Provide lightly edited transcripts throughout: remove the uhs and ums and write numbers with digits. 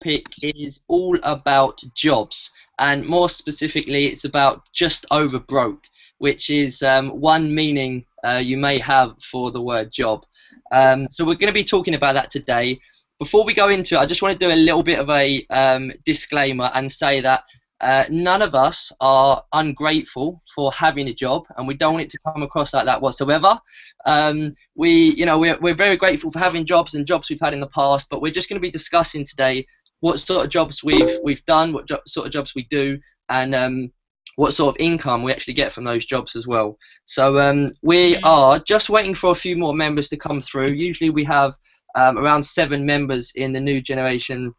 topic is all about jobs, and more specifically, it's about just over broke, which is one meaning you may have for the word job. So we're going to be talking about that today. Before we go into it, I just want to do a little bit of a disclaimer and say that none of us are ungrateful for having a job, and we don't want it to come across like that whatsoever. We're very grateful for having jobs and jobs we've had in the past, but we're just going to be discussing today what sort of jobs we've done, what sort of jobs we do, and what sort of income we actually get from those jobs as well. So we are just waiting for a few more members to come through. Usually we have around 7 members in the new generation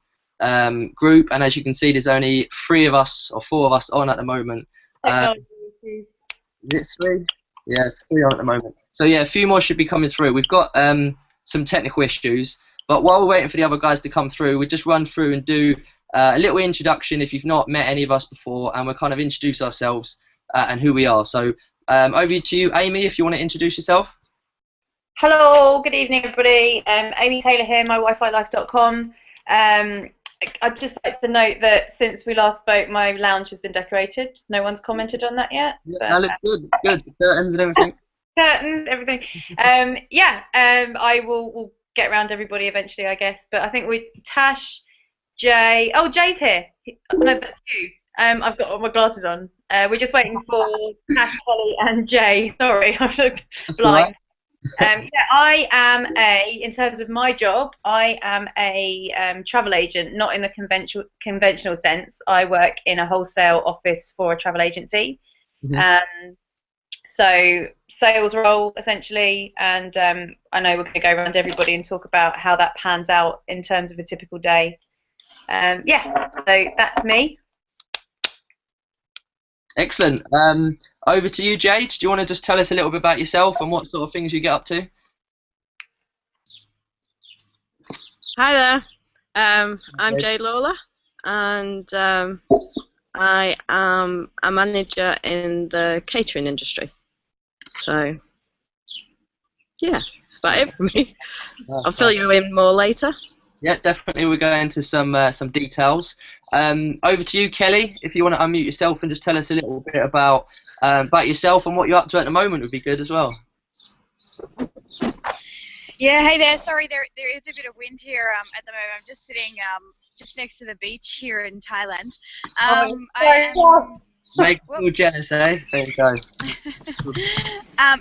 group, and as you can see, there's only 3 of us or 4 of us on at the moment. Is it 3? Yeah, 3 on at the moment. So yeah, a few more should be coming through. We've got some technical issues, but while we're waiting for the other guys to come through, we just run through and do a little introduction if you've not met any of us before, and we'll kind of introduce ourselves and who we are. So over to you, Amy, if you want to introduce yourself. Hello, good evening everybody. Amy Taylor here, mywifi-life.com. I'd just like to note that since we last spoke, my lounge has been decorated. No one's commented on that yet. Yeah, that looks good. Good. Curtains and everything. Curtains, everything. I will get around everybody eventually, I guess. But I think Tash, Jay. Oh, Jay's here. No, that's you. I've got all my glasses on. We're just waiting for Tash, Kelly, and Jay. Sorry, I looked blind. I am in terms of my job, I am a travel agent, not in the conventional sense. I work in a wholesale office for a travel agency. Mm-hmm. So sales role essentially, and I know we're going to go around everybody and talk about how that pans out in terms of a typical day. So that's me. Excellent. Over to you, Jade. Do you want to just tell us a little bit about yourself and what sort of things you get up to? Hi there. I'm Jade Lawler, and I am a manager in the catering industry. So, yeah, that's about it for me. I'll fill you in more later. Yeah, definitely. We'll go into some details. Over to you, Kelly. If you want to unmute yourself and just tell us a little bit about yourself and what you're up to at the moment, would be good as well. Yeah, hey there. Sorry, there is a bit of wind here at the moment. I'm just sitting just next to the beach here in Thailand. Make you jealous, eh? There you go.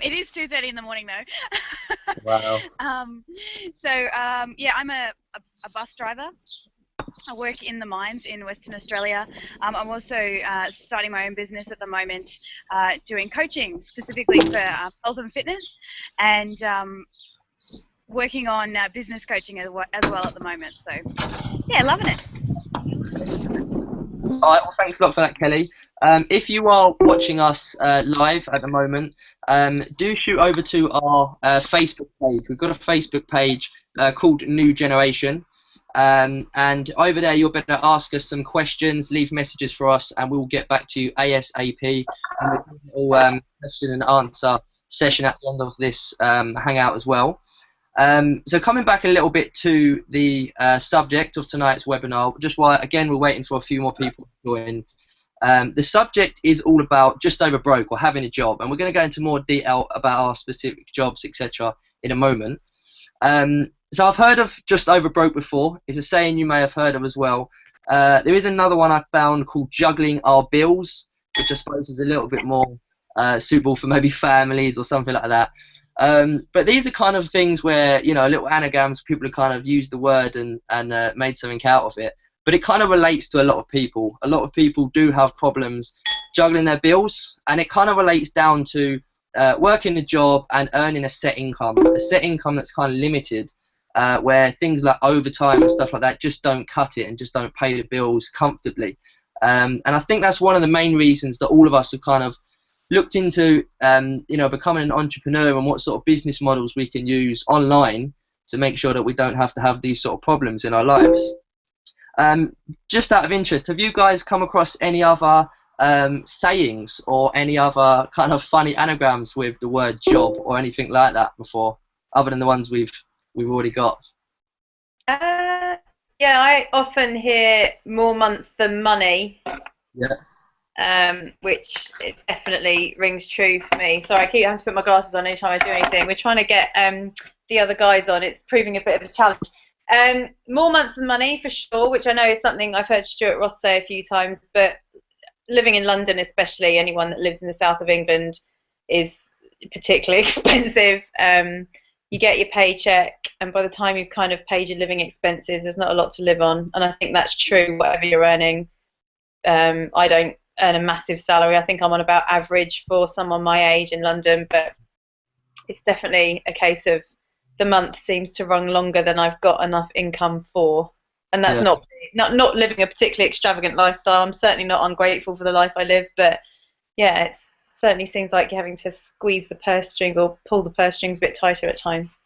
It is 2:30 in the morning though. Wow. I'm a bus driver. I work in the mines in Western Australia. I'm also starting my own business at the moment, doing coaching specifically for health and fitness, and working on business coaching as well at the moment. So, yeah, loving it. All right, well, thanks a lot for that, Kelly. If you are watching us live at the moment, do shoot over to our Facebook page. We've got a Facebook page called New Generation. And over there you'll be able to ask us some questions, leave messages for us, and we'll get back to you ASAP. And we'll do a little question and answer session at the end of this hangout as well. So coming back a little bit to the subject of tonight's webinar, just while again we're waiting for a few more people to join. The subject is all about just over broke or having a job, and we're going to go into more detail about our specific jobs, etc. in a moment. So I've heard of just over broke before. It's a saying you may have heard of as well. There is another one I found called juggling our bills, which I suppose is a little bit more suitable for maybe families or something like that. But these are kind of things where, you know, little anagrams, people have kind of used the word and made something out of it. But it kind of relates to a lot of people. A lot of people do have problems juggling their bills, and it kind of relates down to working a job and earning a set income that's kind of limited, where things like overtime and stuff like that just don't cut it and just don't pay the bills comfortably. And I think that's one of the main reasons that all of us have kind of looked into becoming an entrepreneur and what sort of business models we can use online to make sure that we don't have to have these sort of problems in our lives. Just out of interest, have you guys come across any other sayings or any other kind of funny anagrams with the word job or anything like that before, other than the ones we've already got? Yeah, Yeah, I often hear more month than money. Yeah. Which it definitely rings true for me. Sorry, I keep having to put my glasses on anytime I do anything. We're trying to get the other guys on. It's proving a bit of a challenge. More month than money for sure, which I know is something I've heard Stuart Ross say a few times, but living in London, especially anyone that lives in the south of England, is particularly expensive. You get your paycheck, and by the time you've kind of paid your living expenses, there's not a lot to live on. And I think that's true, whatever you're earning. I don't earn a massive salary. I think I'm on about average for someone my age in London, but it's definitely a case of the month seems to run longer than I've got enough income for. And that's not living a particularly extravagant lifestyle. I'm certainly not ungrateful for the life I live, but yeah, it certainly seems like you're having to squeeze the purse strings or pull the purse strings a bit tighter at times.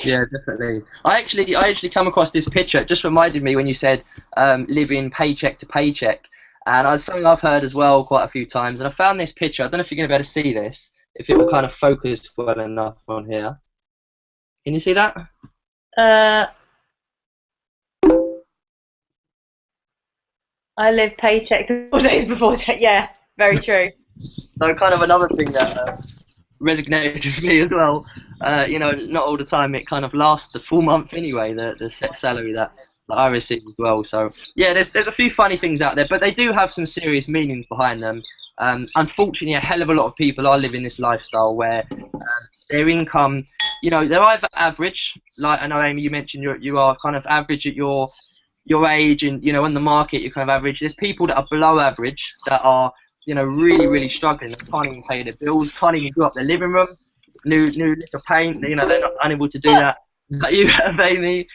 Yeah, definitely. I actually come across this picture. It just reminded me when you said living paycheck to paycheck, and it's something I've heard as well quite a few times. And I found this picture. I don't know if you're going to be able to see this, if it will kind of focus well enough on here. Can you see that? I live paycheck to 4 days before. Yeah, very true. So kind of another thing that resonated with me as well. You know, not all the time it kind of lasts the full month anyway. The set salary that I receive as well. So yeah, there's a few funny things out there, but they do have some serious meanings behind them. Unfortunately, a hell of a lot of people are living this lifestyle where their income, you know, they're either average, like I know Amy, you mentioned you are kind of average at your age, and you know, on the market you're kind of average. There's people that are below average that are, you know, really struggling. They can't even pay their bills, can't even do up their living room. New lick of paint, you know, they're not unable to do that. Like you have, Amy.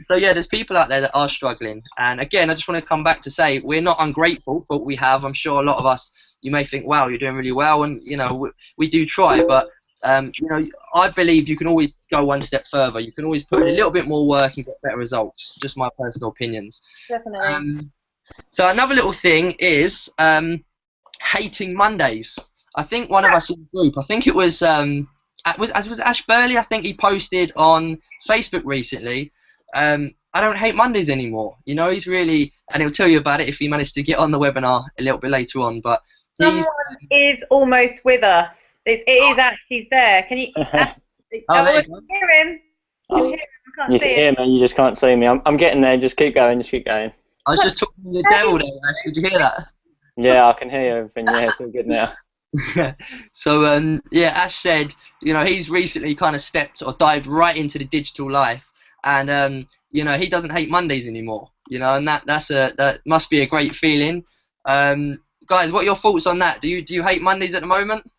So yeah, there's people out there that are struggling. And again, I just want to come back to say we're not ungrateful for what we have. I'm sure a lot of us, you may think, wow, you're doing really well, and you know, we do try, but you know, I believe you can always go one step further. You can always put in a little bit more work and get better results. Just my personal opinions. Definitely. So another little thing is hating Mondays. I think one of us in the group, I think it was Ash Burley. I think he posted on Facebook recently. I don't hate Mondays anymore. You know, he's really, and he'll tell you about it if he managed to get on the webinar a little bit later on. But someone is almost with us. It is Ash. He's there. Can you? Ash, I can hear him. I can hear him. I can't You see can him. hear me, you just can't see me. I'm getting there. Just keep going. Just keep going. I was just talking to the devil there, Ash. Did you hear that? Yeah, I can hear everything. Yeah, it's all good now. So yeah, Ash said, you know, he's recently kind of stepped or dived right into the digital life, and you know, he doesn't hate Mondays anymore. You know, and that must be a great feeling. Guys, what are your thoughts on that? Do you hate Mondays at the moment?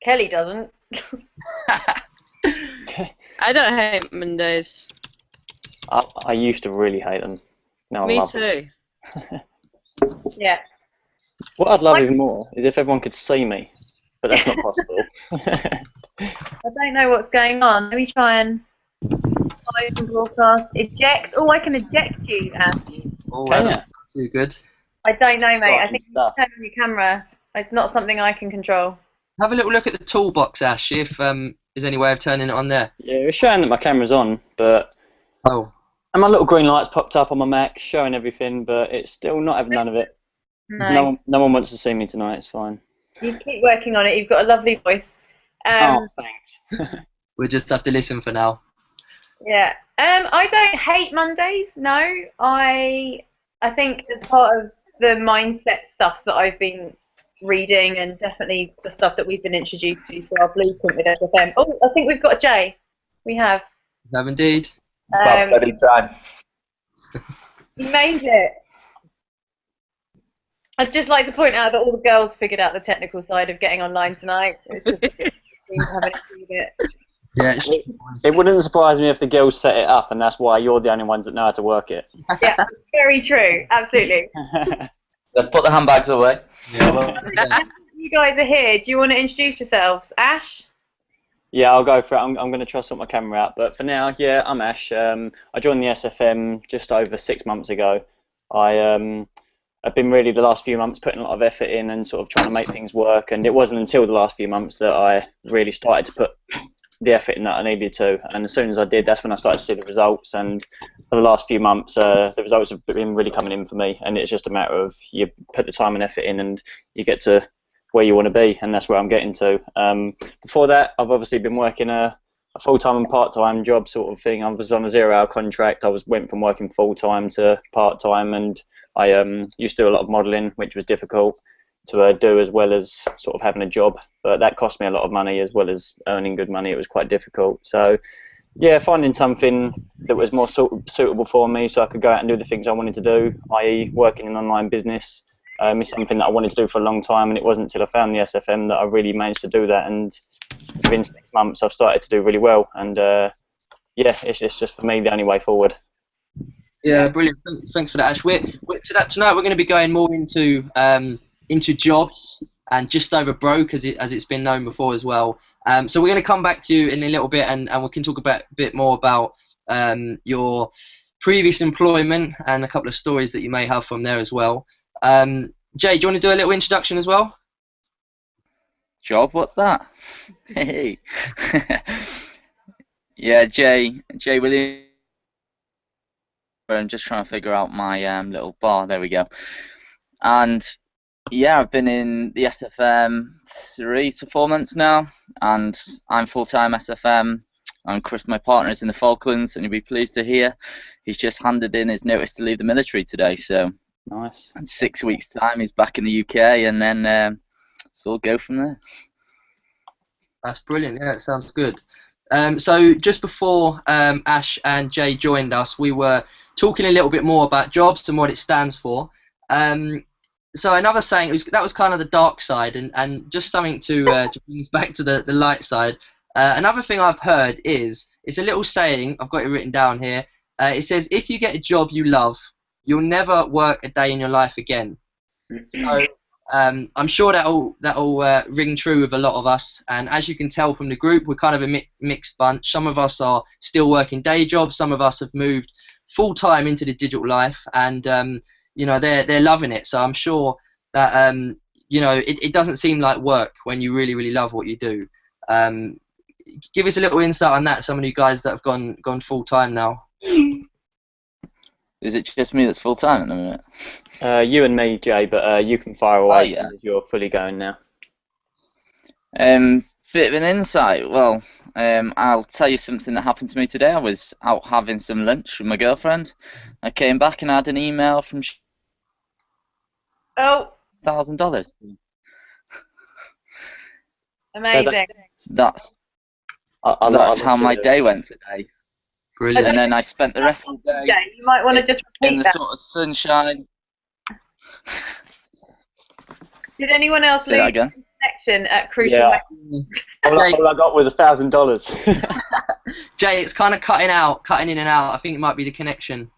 Kelly doesn't. I don't hate Mondays. I used to really hate them. Now I Me love them. too. Yeah. What I'd love even more is if everyone could see me, but that's not possible. I don't know what's going on. Let me try and live and broadcast. Eject. Oh, I can eject you, Ash. Oh, Can that's ya? too good. I don't know, mate. I think you Stuff. turn on your camera. It's not something I can control. Have a little look at the toolbox, Ash, if there's any way of turning it on there. Yeah, it's showing that my camera's on, but Oh. and my little green light's popped up on my Mac, showing everything, but it's still not having none of it. No. No one wants to see me tonight. It's fine. You keep working on it. You've got a lovely voice. Oh, thanks. We'll just have to listen for now. Yeah. I don't hate Mondays. No. I think as part of the mindset stuff that I've been reading, and definitely the stuff that we've been introduced to through our blueprint with SFM. Oh, I think we've got Jay. We have. We have indeed. About bloody time. You made it. I'd just like to point out that all the girls figured out the technical side of getting online tonight. It's just having to do it. Yeah. It wouldn't surprise me if the girls set it up, and that's why you're the only ones that know how to work it. Yeah, very true. Absolutely. Let's put the handbags away. Yeah, well, You guys are here. Do you want to introduce yourselves? Ash? Yeah, I'll go for it. I'm going to try to sort my camera out. But for now, yeah, I'm Ash. I joined the SFM just over 6 months ago. I've been really the last few months putting a lot of effort in and sort of trying to make things work. And it wasn't until the last few months that I really started to put the effort in that I needed to. And as soon as I did, that's when I started to see the results. And for the last few months, the results have been really coming in for me. And it's just a matter of you put the time and effort in, and you get to where you want to be, and that's where I'm getting to. Before that, I've obviously been working a full-time and part-time job sort of thing. I was on a 0-hour contract. Went from working full-time to part-time, and I used to do a lot of modelling, which was difficult to do as well as sort of having a job. But that cost me a lot of money as well as earning good money. It was quite difficult. So yeah, finding something that was more suitable for me so I could go out and do the things I wanted to do, i.e. working in an online business, is something that I wanted to do for a long time, and it wasn't until I found the SFM that I really managed to do that. And within 6 months, I've started to do really well. And yeah, it's just for me the only way forward. Yeah, brilliant. Thanks for that, Ash. Tonight we're going to be going more into jobs and just over broke, as it's been known before as well. So we're going to come back to you in a little bit, and we can talk a bit more about your previous employment and a couple of stories that you may have from there as well. Jay, do you want to do a little introduction as well? Job? What's that? Hey. Yeah, Jay Williams. I'm just trying to figure out my little bar. There we go. And yeah, I've been in the SFM 3 to 4 months now, and I'm full-time SFM. And Chris, my partner, is in the Falklands, and you'll be pleased to hear he's just handed in his notice to leave the military today. So Nice. in 6 weeks' time, he's back in the UK, and then so we'll go from there. That's brilliant. Yeah, it sounds good. So just before Ash and Jay joined us, we were talking a little bit more about jobs and what it stands for. So another saying, that was kind of the dark side, and just something to bring us back to the light side. Another thing I've heard is, it's a little saying, I've got it written down here. It says, if you get a job you love, you'll never work a day in your life again. So I'm sure that'll ring true with a lot of us. And as you can tell from the group, we're kind of a mixed bunch. Some of us are still working day jobs. Some of us have moved full-time into the digital life, and you know, they're loving it. So I'm sure that you know, it doesn't seem like work when you really, really love what you do. Give us a little insight on that, some of you guys that have gone full-time now. Is it just me that's full-time at the minute? You and me, Jay, but you can fire away yeah. as you're fully going now. Bit of an insight. Well, I'll tell you something that happened to me today. I was out having some lunch with my girlfriend. I came back and I had an email from Oh, $1,000. amazing. That's how my day went today. Brilliant. And then I spent the rest of the day Yeah, you might want to just in repeat the that. sort of sunshine. Did anyone else Say that lose again. connection at crucial Yeah. moments? All I got was $1,000. Jay, it's kind of cutting in and out. I think it might be the connection.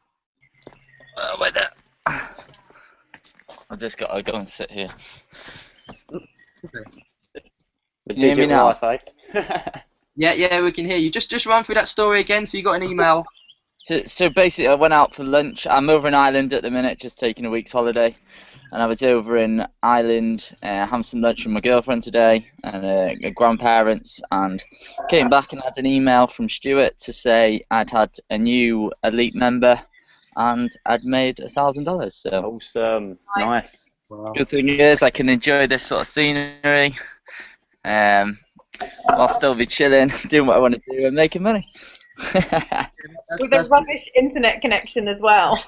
Wait there. I've just got to go and sit here. The Can you hear me digital now? life, eh? Yeah, we can hear you. Just run through that story again. So you got an email. So basically, I went out for lunch. I'm over in Ireland at the minute, just taking a week's holiday. And I was over in Ireland having some lunch with my girlfriend today and grandparents, and came back and had an email from Stuart to say I'd had a new elite member and I'd made $1,000. So Awesome. Nice. Wow. good thing is I can enjoy this sort of scenery. I'll still be chilling, doing what I want to do and making money. With a rubbish internet connection as well.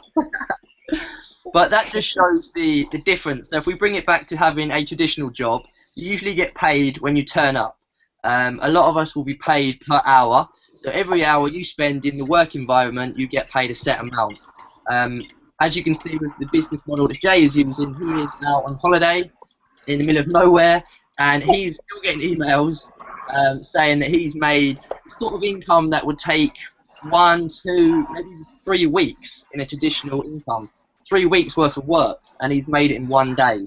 But that just shows the difference. So if we bring it back to having a traditional job, you usually get paid when you turn up. A lot of us will be paid per hour. So every hour you spend in the work environment, you get paid a set amount. As you can see with the business model that Jay is using, he is now on holiday in the middle of nowhere, and he's still getting emails saying that he's made sort of income that would take 1, 2, maybe 3 weeks in a traditional income. 3 weeks worth of work, and he's made it in 1 day.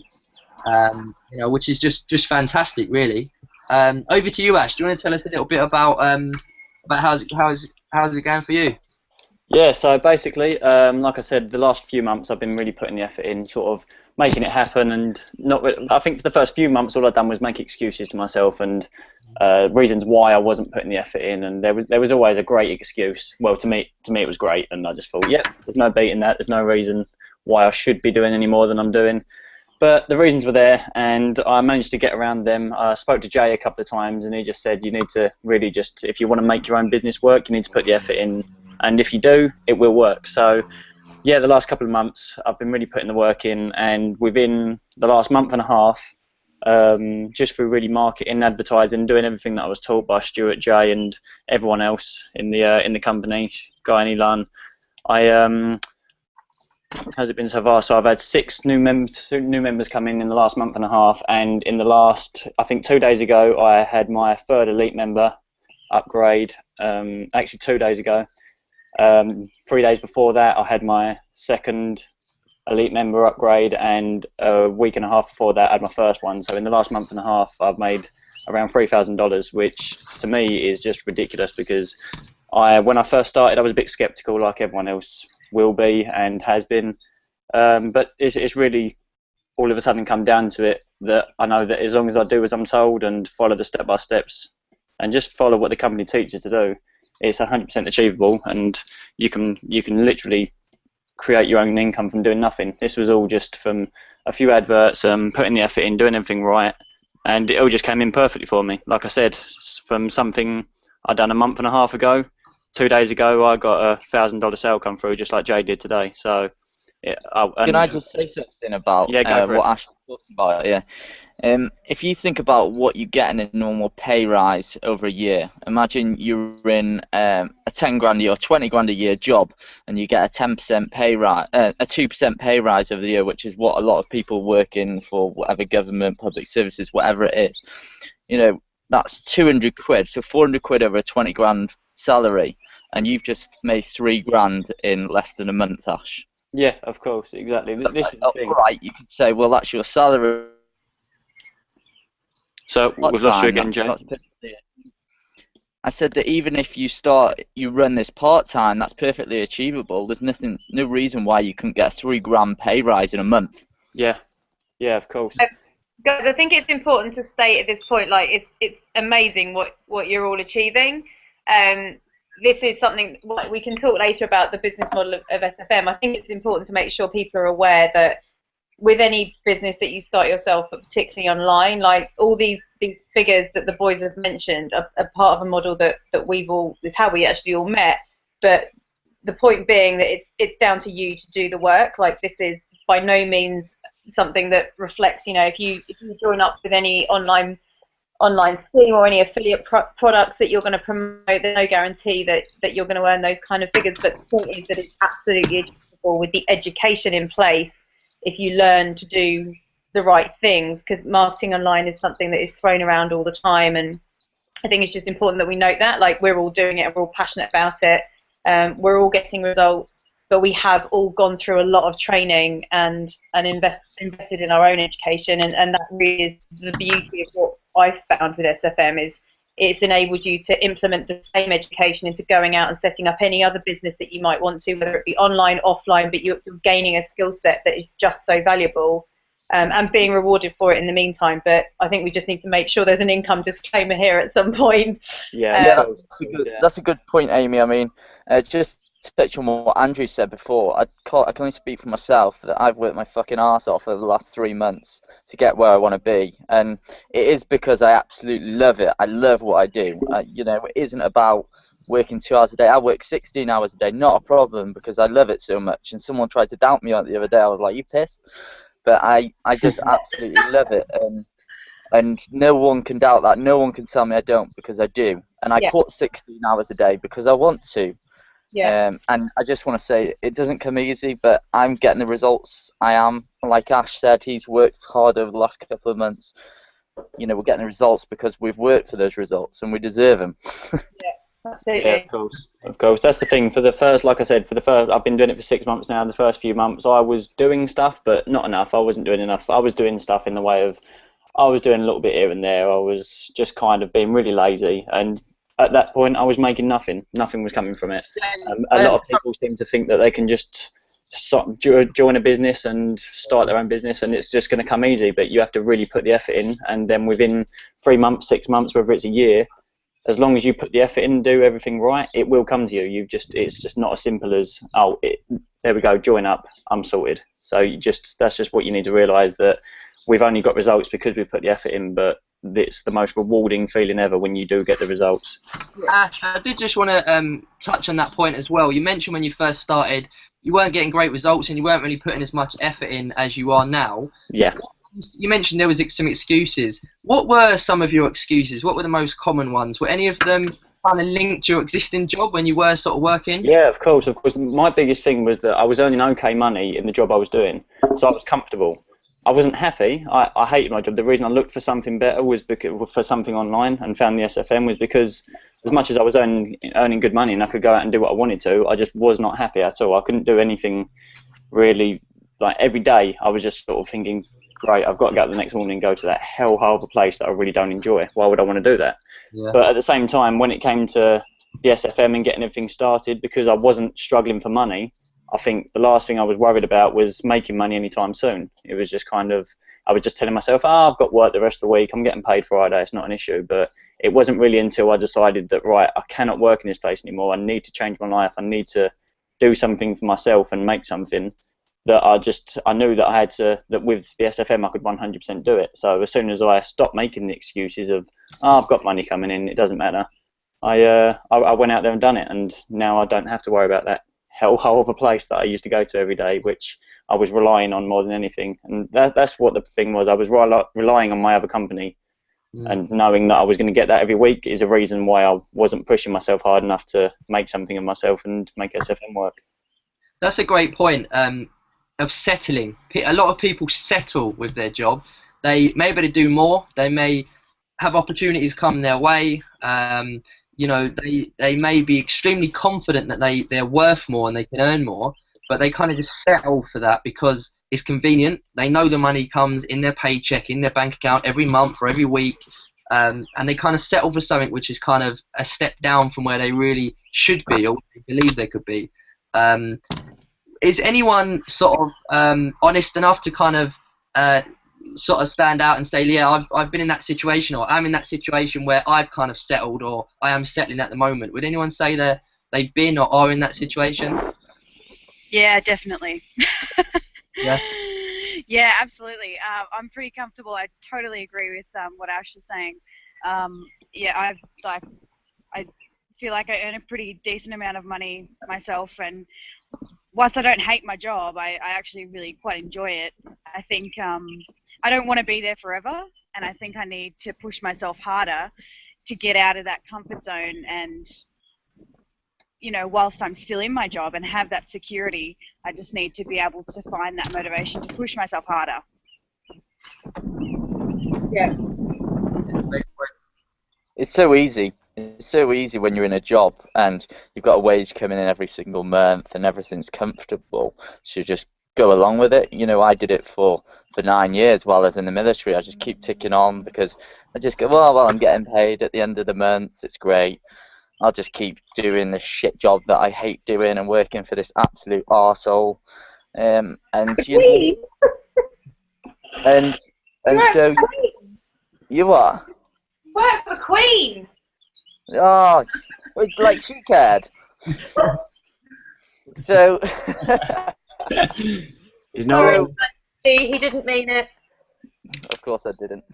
You know, which is just fantastic, really. Over to you, Ash. Do you want to tell us a little bit about how's it going for you? Yeah, so basically, like I said, the last few months I've been really putting the effort in, sort of making it happen, and not. I think for the first few months, all I've done was make excuses to myself and reasons why I wasn't putting the effort in, and there was always a great excuse. Well, to me it was great, and I just thought, yep, there's no beating that. There's no reason why I should be doing any more than I'm doing. But the reasons were there, and I managed to get around them. I spoke to Jay a couple of times, and he just said, you need to really just, if you want to make your own business work, you need to put the effort in, and if you do, it will work. So, yeah, the last couple of months, I've been really putting the work in, and within the last month and a half, just through really marketing, advertising, doing everything that I was taught by Stuart, Jay, and everyone else in the company, Guy and Elon, how's it been so far? So I've had 6 new members come in the last month and a half, and in the last, I think 2 days ago, I had my 3rd elite member upgrade. Actually, 2 days ago. 3 days before that, I had my 2nd elite member upgrade, and a week and a half before that, I had my 1st one. So in the last month and a half, I've made around $3,000, which to me is just ridiculous, because when I first started, I was a bit skeptical, like everyone else will be and has been, but it's really all of a sudden come down to it that I know that as long as I do as I'm told and follow the step-by-steps and just follow what the company teaches to do, it's 100% achievable, and you can literally create your own income from doing nothing. This was all just from a few adverts, putting the effort in, doing everything right, and it all just came in perfectly for me. Like I said, from something I'd done a month and a half ago, 2 days ago, I got $1,000 sale come through, just like Jay did today. So, Can I just say something about what Ash was talking about? Yeah. If you think about what you get in a normal pay rise over a year, imagine you're in a 10 grand a year or 20 grand a year job, and you get a 10% pay rise, a 2% pay rise over the year, which is what a lot of people working for whatever government, public services, whatever it is. You know, that's 200 quid. So 400 quid over a 20 grand salary, and you've just made 3 grand in less than a month, Ash. Yeah, of course, exactly. This is the thing. Right, you could say, well, that's your salary. So we've lost you again, Jay. I said that even if you run this part-time, that's perfectly achievable. There's no reason why you couldn't get a 3 grand pay rise in a month. Yeah, of course. Guys, I think it's important to state at this point, like it's amazing what you're all achieving. This is something we can talk later about the business model of SFM. I think it's important to make sure people are aware that with any business that you start yourself, but particularly online, like all these figures that the boys have mentioned are part of a model that is how we actually all met. But the point being that it's down to you to do the work. Like, this is by no means something that reflects, if you join up with any online scheme or any affiliate products that you're going to promote, there's no guarantee that you're going to earn those kind of figures. But the point is that it's absolutely achievable with the education in place if you learn to do the right things, because marketing online is something that is thrown around all the time, and I think it's just important that we note that, like, we're all doing it and we're all passionate about it. We're all getting results, but we have all gone through a lot of training and invested in our own education, and that really is the beauty of what I've found with SFM is it's enabled you to implement the same education into going out and setting up any other business that you might want to, whether it be online, offline, but you're gaining a skill set that is just so valuable, and being rewarded for it in the meantime. But I think we just need to make sure there's an income disclaimer here at some point. That's a good point, Amy. I mean, just to touch on what Andrew said before, I can only speak for myself that I've worked my fucking arse off over the last 3 months to get where I want to be, and it is because I absolutely love it. I love what I do. It isn't about working 2 hours a day. I work 16 hours a day, not a problem, because I love it so much. And someone tried to doubt me on it the other day. I was like, "You pissed?" But I just absolutely love it, and no one can doubt that. No one can tell me I don't, because I do, and I put 16 hours a day because I want to. Yeah. And I just want to say, it doesn't come easy, but I'm getting the results. I am, like Ash said, he's worked hard over the last couple of months. We're getting the results because we've worked for those results, and we deserve them. Absolutely. Yeah, of course. That's the thing. Like I said, I've been doing it for 6 months now. The first few months, I was doing stuff, but not enough. I wasn't doing enough. I was doing stuff in the way of, I was doing a little bit here and there. I was just kind of being really lazy, and at that point I was making nothing. Nothing was coming from it. A lot of people seem to think that they can just join a business and start their own business and it's just going to come easy, but you have to really put the effort in, and then within 3 months, 6 months, whether it's a year, as long as you put the effort in and do everything right, it will come to you. It's just not as simple as, there we go, join up, I'm sorted. So that's just what you need to realise, that we've only got results because we put the effort in, but it's the most rewarding feeling ever when you do get the results. Ash, I did just want to touch on that point as well. You mentioned when you first started, you weren't getting great results and you weren't really putting as much effort in as you are now. Yeah. You mentioned there was some excuses. What were some of your excuses? What were the most common ones? Were any of them kind of linked to your existing job when you were sort of working? Yeah, of course. My biggest thing was that I was earning okay money in the job I was doing, so I was comfortable. I wasn't happy. I hated my job. The reason I looked for something better was for something online and found the SFM was because as much as I was earning good money and I could go out and do what I wanted to, I just was not happy at all. I couldn't do anything really. Like every day I was just sort of thinking, great, I've got to go out the next morning and go to that hellhole of a place that I really don't enjoy. Why would I want to do that? Yeah. But at the same time, when it came to the SFM and getting everything started, because I wasn't struggling for money, I think the last thing I was worried about was making money anytime soon. It was just kind of, I was just telling myself, I've got work the rest of the week, I'm getting paid Friday, it's not an issue. But it wasn't really until I decided that, right, I cannot work in this place anymore, I need to change my life, I need to do something for myself and make something, that I knew that that with the SFM I could 100% do it. So as soon as I stopped making the excuses of, I've got money coming in, it doesn't matter, I went out there and done it, and now I don't have to worry about that hellhole of a place that I used to go to every day, which I was relying on more than anything. And that's what the thing was. I was relying on my other company, and knowing that I was going to get that every week is a reason why I wasn't pushing myself hard enough to make something of myself and make SFM work. That's a great point of settling. A lot of people settle with their job. They may be able to do more. They may have opportunities come their way. They may be extremely confident that they're worth more and they can earn more, but they kind of just settle for that because it's convenient. They know the money comes in their paycheck, in their bank account every month or every week, and they kind of settle for something which is kind of a step down from where they really should be or they believe they could be. Is anyone sort of honest enough to kind of sort of stand out and say, yeah, I've been in that situation, or I'm in that situation where I've kind of settled, or I am settling at the moment? Would anyone say that they've been or are in that situation? Yeah, definitely. Yeah. Yeah, absolutely. I'm pretty comfortable. I totally agree with what Ash was saying. Yeah, I feel like I earn a pretty decent amount of money myself, and whilst I don't hate my job, I actually really quite enjoy it. I think I don't want to be there forever, and I think I need to push myself harder to get out of that comfort zone. And, whilst I'm still in my job and have that security, I just need to be able to find that motivation to push myself harder. Yeah. It's so easy. It's so easy when you're in a job and you've got a wage coming in every single month and everything's comfortable. So you just go along with it. I did it for 9 years while I was in the military. I just keep ticking on because I just go, well, I'm getting paid at the end of the month. It's great. I'll just keep doing this shit job that I hate doing and working for this absolute arsehole. And so you are. Work for Queen. Oh, like she cared. So, Sorry, he didn't mean it. Of course I didn't.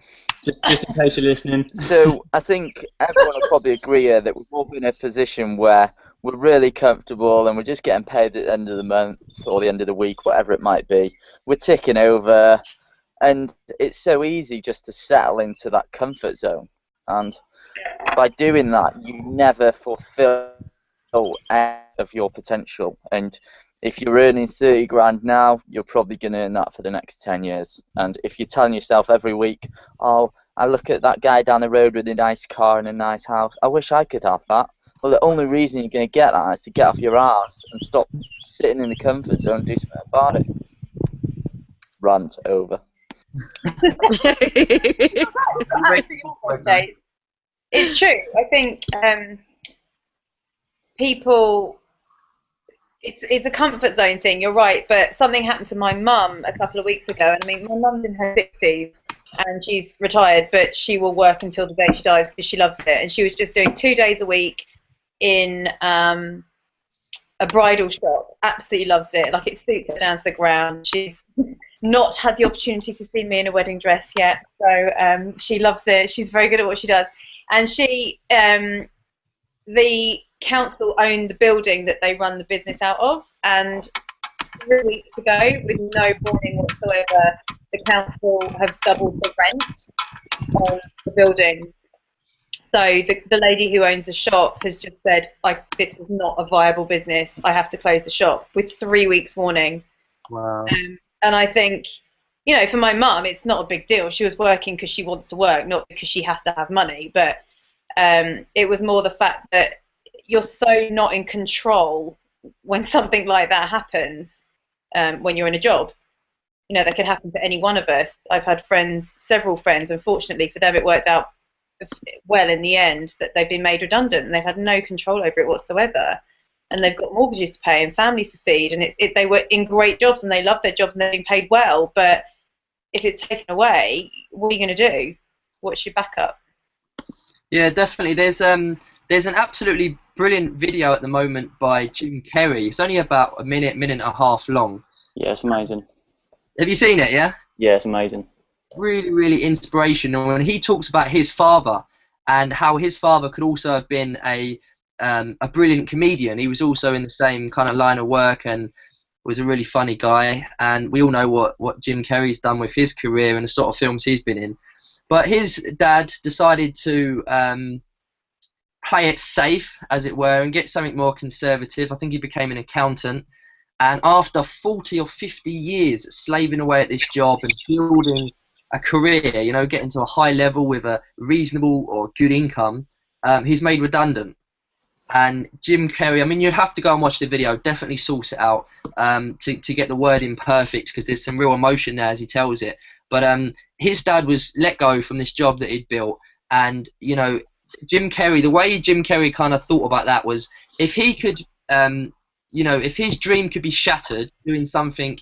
Just in case you're listening. So I think everyone will probably agree here that we've all been in a position where we're really comfortable and we're just getting paid at the end of the month or the end of the week, whatever it might be. We're ticking over, and it's so easy just to settle into that comfort zone. And by doing that, you never fulfill any of your potential. And if you're earning 30 grand now, you're probably going to earn that for the next 10 years. And if you're telling yourself every week, oh, I look at that guy down the road with a nice car and a nice house, I wish I could have that. Well, the only reason you're going to get that is to get off your ass and stop sitting in the comfort zone and do something about it. Rant over. It's true. I think people, it's a comfort zone thing. You're right, but something happened to my mum a couple of weeks ago, and I mean, my mum's in her 60s and she's retired, but she will work until the day she dies because she loves it. And she was just doing 2 days a week in a bridal shop. Absolutely loves it. Like, it suits her down to the ground. She's not had the opportunity to see me in a wedding dress yet, so she loves it. She's very good at what she does, and she the council own the building that they run the business out of, and 3 weeks ago, with no warning whatsoever, the council have doubled the rent on the building. So the lady who owns the shop has just said, this is not a viable business. I have to close the shop with 3 weeks warning. Wow. And I think, for my mum, it's not a big deal. She was working because she wants to work, not because she has to have money. But it was more the fact that you're so not in control when something like that happens when you're in a job. That could happen to any one of us. I've had several friends, unfortunately for them, it worked out well in the end, that they've been made redundant and they've had no control over it whatsoever. And they've got mortgages to pay and families to feed, and they were in great jobs and they love their jobs and they're being paid well. But if it's taken away, what are you going to do? What's your backup? Yeah, definitely. There's an absolutely brilliant video at the moment by Jim Carrey. It's only about a minute and a half long. Yeah, it's amazing. Have you seen it? Yeah. Yeah, it's amazing. Really, really inspirational. And he talks about his father and how his father could also have been a brilliant comedian. He was also in the same kind of line of work and was a really funny guy. And we all know what Jim Carrey's done with his career and the sort of films he's been in. But his dad decided to play it safe, as it were, and get something more conservative. I think he became an accountant. And after 40 or 50 years slaving away at this job and building a career, getting to a high level with a reasonable or good income, he's made redundant. And Jim Carrey, I mean, you'd have to go and watch the video, definitely source it out to get the wording perfect, because there's some real emotion there as he tells it. But his dad was let go from this job that he'd built, and Jim Carrey, the way Jim Carrey kind of thought about that was, if he could, if his dream could be shattered doing something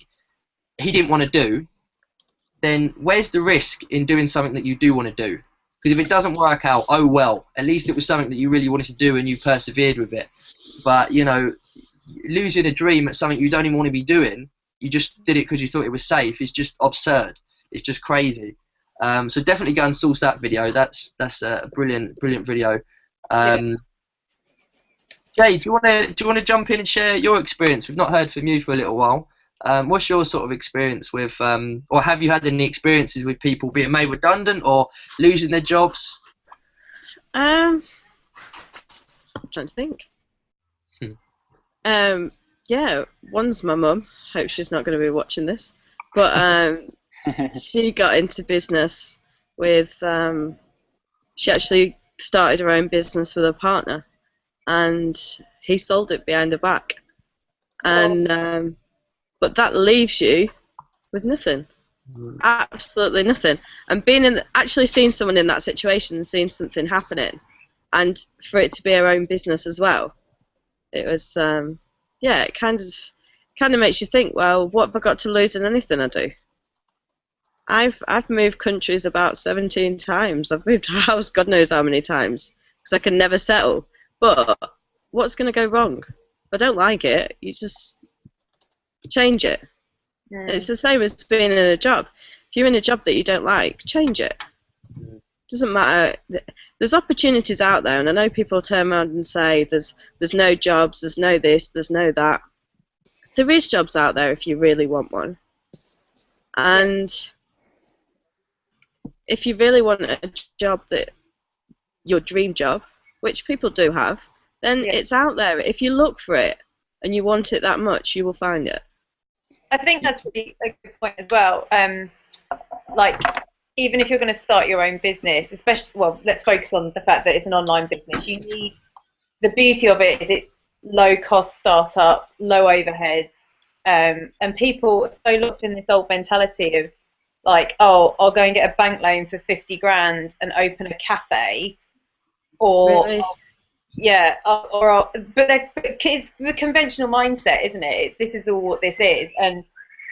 he didn't want to do, then where's the risk in doing something that you do want to do? Because if it doesn't work out, oh well, at least it was something that you really wanted to do and you persevered with it. But, losing a dream at something you don't even want to be doing, you just did it because you thought it was safe, is just absurd. It's just crazy. So definitely go and source that video. That's a brilliant video. Jay, do you want to jump in and share your experience? We've not heard from you for a little while. What's your sort of experience with, or have you had any experiences with people being made redundant or losing their jobs? I'm trying to think. Yeah, one's my mum. Hope she's not going to be watching this. But she got into business with, she actually started her own business with her partner, and he sold it behind her back. And but that leaves you with nothing, absolutely nothing. And actually seeing someone in that situation and seeing something happening, and for it to be her own business as well, it was it kind of makes you think, well, what have I got to lose in anything I do? I've moved countries about 17 times. I've moved house God knows how many times, because I can never settle. But what's going to go wrong? If I don't like it, you just change it. Yeah. It's the same as being in a job. If you're in a job that you don't like, change it. Doesn't matter. There's opportunities out there, and I know people turn around and say there's no jobs, there's no this, there's no that. There is jobs out there if you really want one. And if you really want a job, that your dream job, which people do have, then it's out there. If you look for it and you want it that much, you will find it. I think that's really a good point as well. Like, even if you're going to start your own business, especially, well, let's focus on the fact that it's an online business. You need, the beauty of it is it's low cost startup, low overheads, and people are so locked in this old mentality of like, oh, I'll go and get a bank loan for 50 grand and open a cafe. or Really? yeah, but it's the conventional mindset, isn't it? This is all what this is, and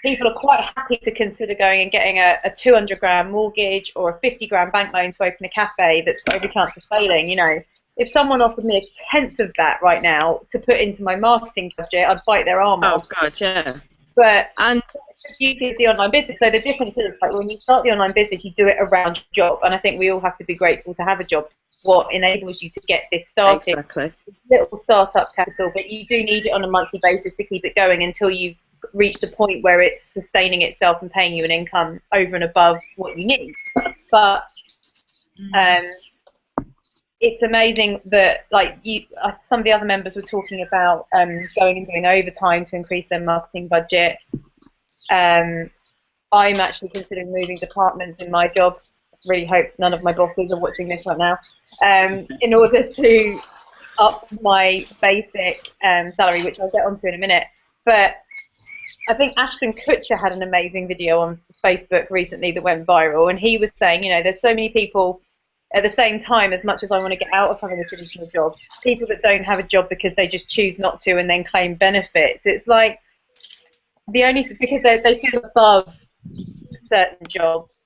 people are quite happy to consider going and getting a 200 grand mortgage or a 50 grand bank loan to open a cafe that's got every chance of failing. You know, if someone offered me a tenth of that right now to put into my marketing budget, I'd bite their arm off. Oh God, yeah. But And the beauty of the online business. So the difference is, like, when you start the online business, you do it around your job, and I think we all have to be grateful to have a job. What enables you to get this started? exactly. Little startup capital, but you do need it on a monthly basis to keep it going until you've reached a point where it's sustaining itself and paying you an income over and above what you need. But it's amazing that, like, some of the other members were talking about going and doing overtime to increase their marketing budget. I'm actually considering moving departments in my job. Really hope none of my bosses are watching this right now. In order to up my basic salary, which I'll get onto in a minute. But I think Ashton Kutcher had an amazing video on Facebook recently that went viral, and he was saying, you know, there's so many people at the same time, as much as I want to get out of having a traditional job, people that don't have a job because they just choose not to and then claim benefits. It's like because they feel above certain jobs.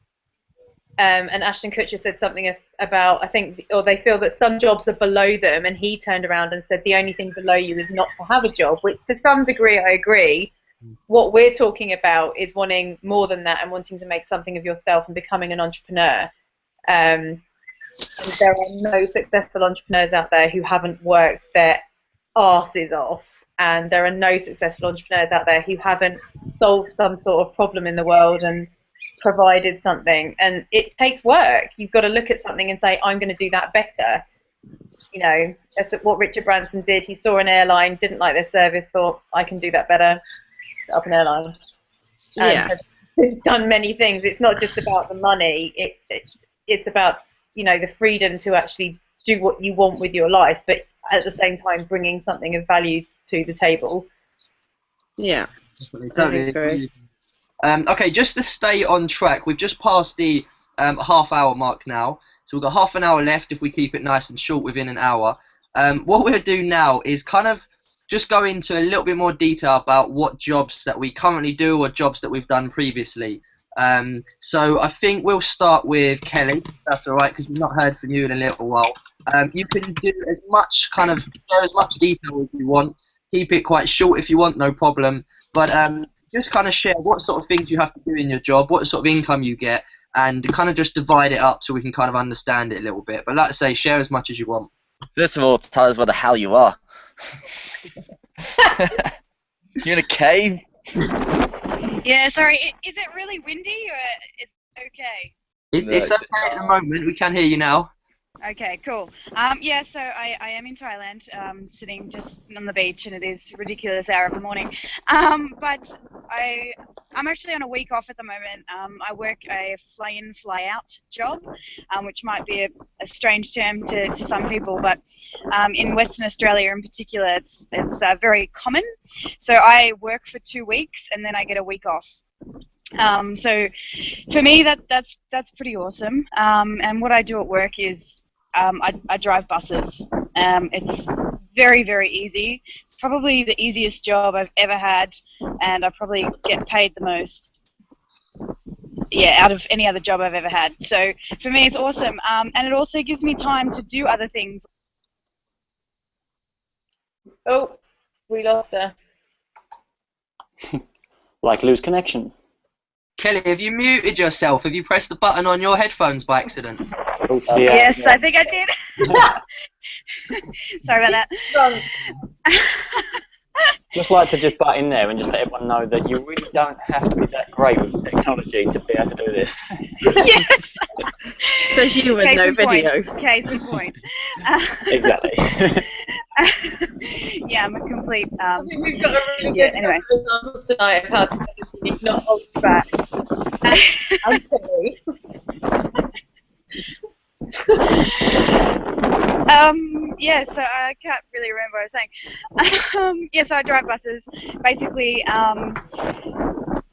And Ashton Kutcher said something about, I think, or they feel that some jobs are below them, and he turned around and said the only thing below you is not to have a job, which to some degree I agree. What we're talking about is wanting more than that and wanting to make something of yourself and becoming an entrepreneur. And there are no successful entrepreneurs out there who haven't worked their arses off, and there are no successful entrepreneurs out there who haven't solved some sort of problem in the world and provided something. And it takes work. You've got to look at something and say, I'm going to do that better. You know, that's what Richard Branson did. He saw an airline, didn't like their service, thought, I can do that better, set up an airline. Yeah. It's done many things. It's not just about the money. It's about, you know, the freedom to actually do what you want with your life, but at the same time bringing something of value to the table. Yeah. Totally agree. Okay, just to stay on track, we've just passed the half-hour mark now, so we've got half an hour left if we keep it nice and short within an hour. What we'll do now is kind of just go into a little bit more detail about what jobs that we currently do or jobs that we've done previously. So I think we'll start with Kelly, if that's all right, because we've not heard from you in a little while. You can do as much share as much detail as you want. Keep it quite short if you want, no problem. But just kind of share what sort of things you have to do in your job, what sort of income you get, and kind of just divide it up so we can kind of understand it a little bit. But like I say, share as much as you want. First of all, tell us what the hell you are. You in a cave? Yeah, sorry. Is it really windy or is it okay? It's okay at the moment. We can hear you now. Okay, cool. Yeah, so I am in Thailand, sitting just on the beach, and it is a ridiculous hour of the morning. But I'm actually on a week off at the moment. I work a fly-in, fly-out job, which might be a strange term to some people, but in Western Australia in particular, it's very common. So I work for 2 weeks, and then I get a week off. So for me, that's pretty awesome. And what I do at work is I drive buses. It's very, very easy. It's probably the easiest job I've ever had, and I probably get paid the most, out of any other job I've ever had. So for me, it's awesome. And it also gives me time to do other things. Oh, we lost her. Like lose connection. Kelly, have you muted yourself? Have you pressed the button on your headphones by accident? Yeah. Yes, I think I did. Sorry about that. Just like to just butt in there and just let everyone know that you really don't have to be that great with technology to be able to do this. Yes. Says you with no video. Case in point. Exactly. Yeah, I'm a complete. I think we've got a really good example tonight of how to not hold you back. Okay. Yeah, so I can't really remember what I was saying. Yeah, so I drive buses. Basically,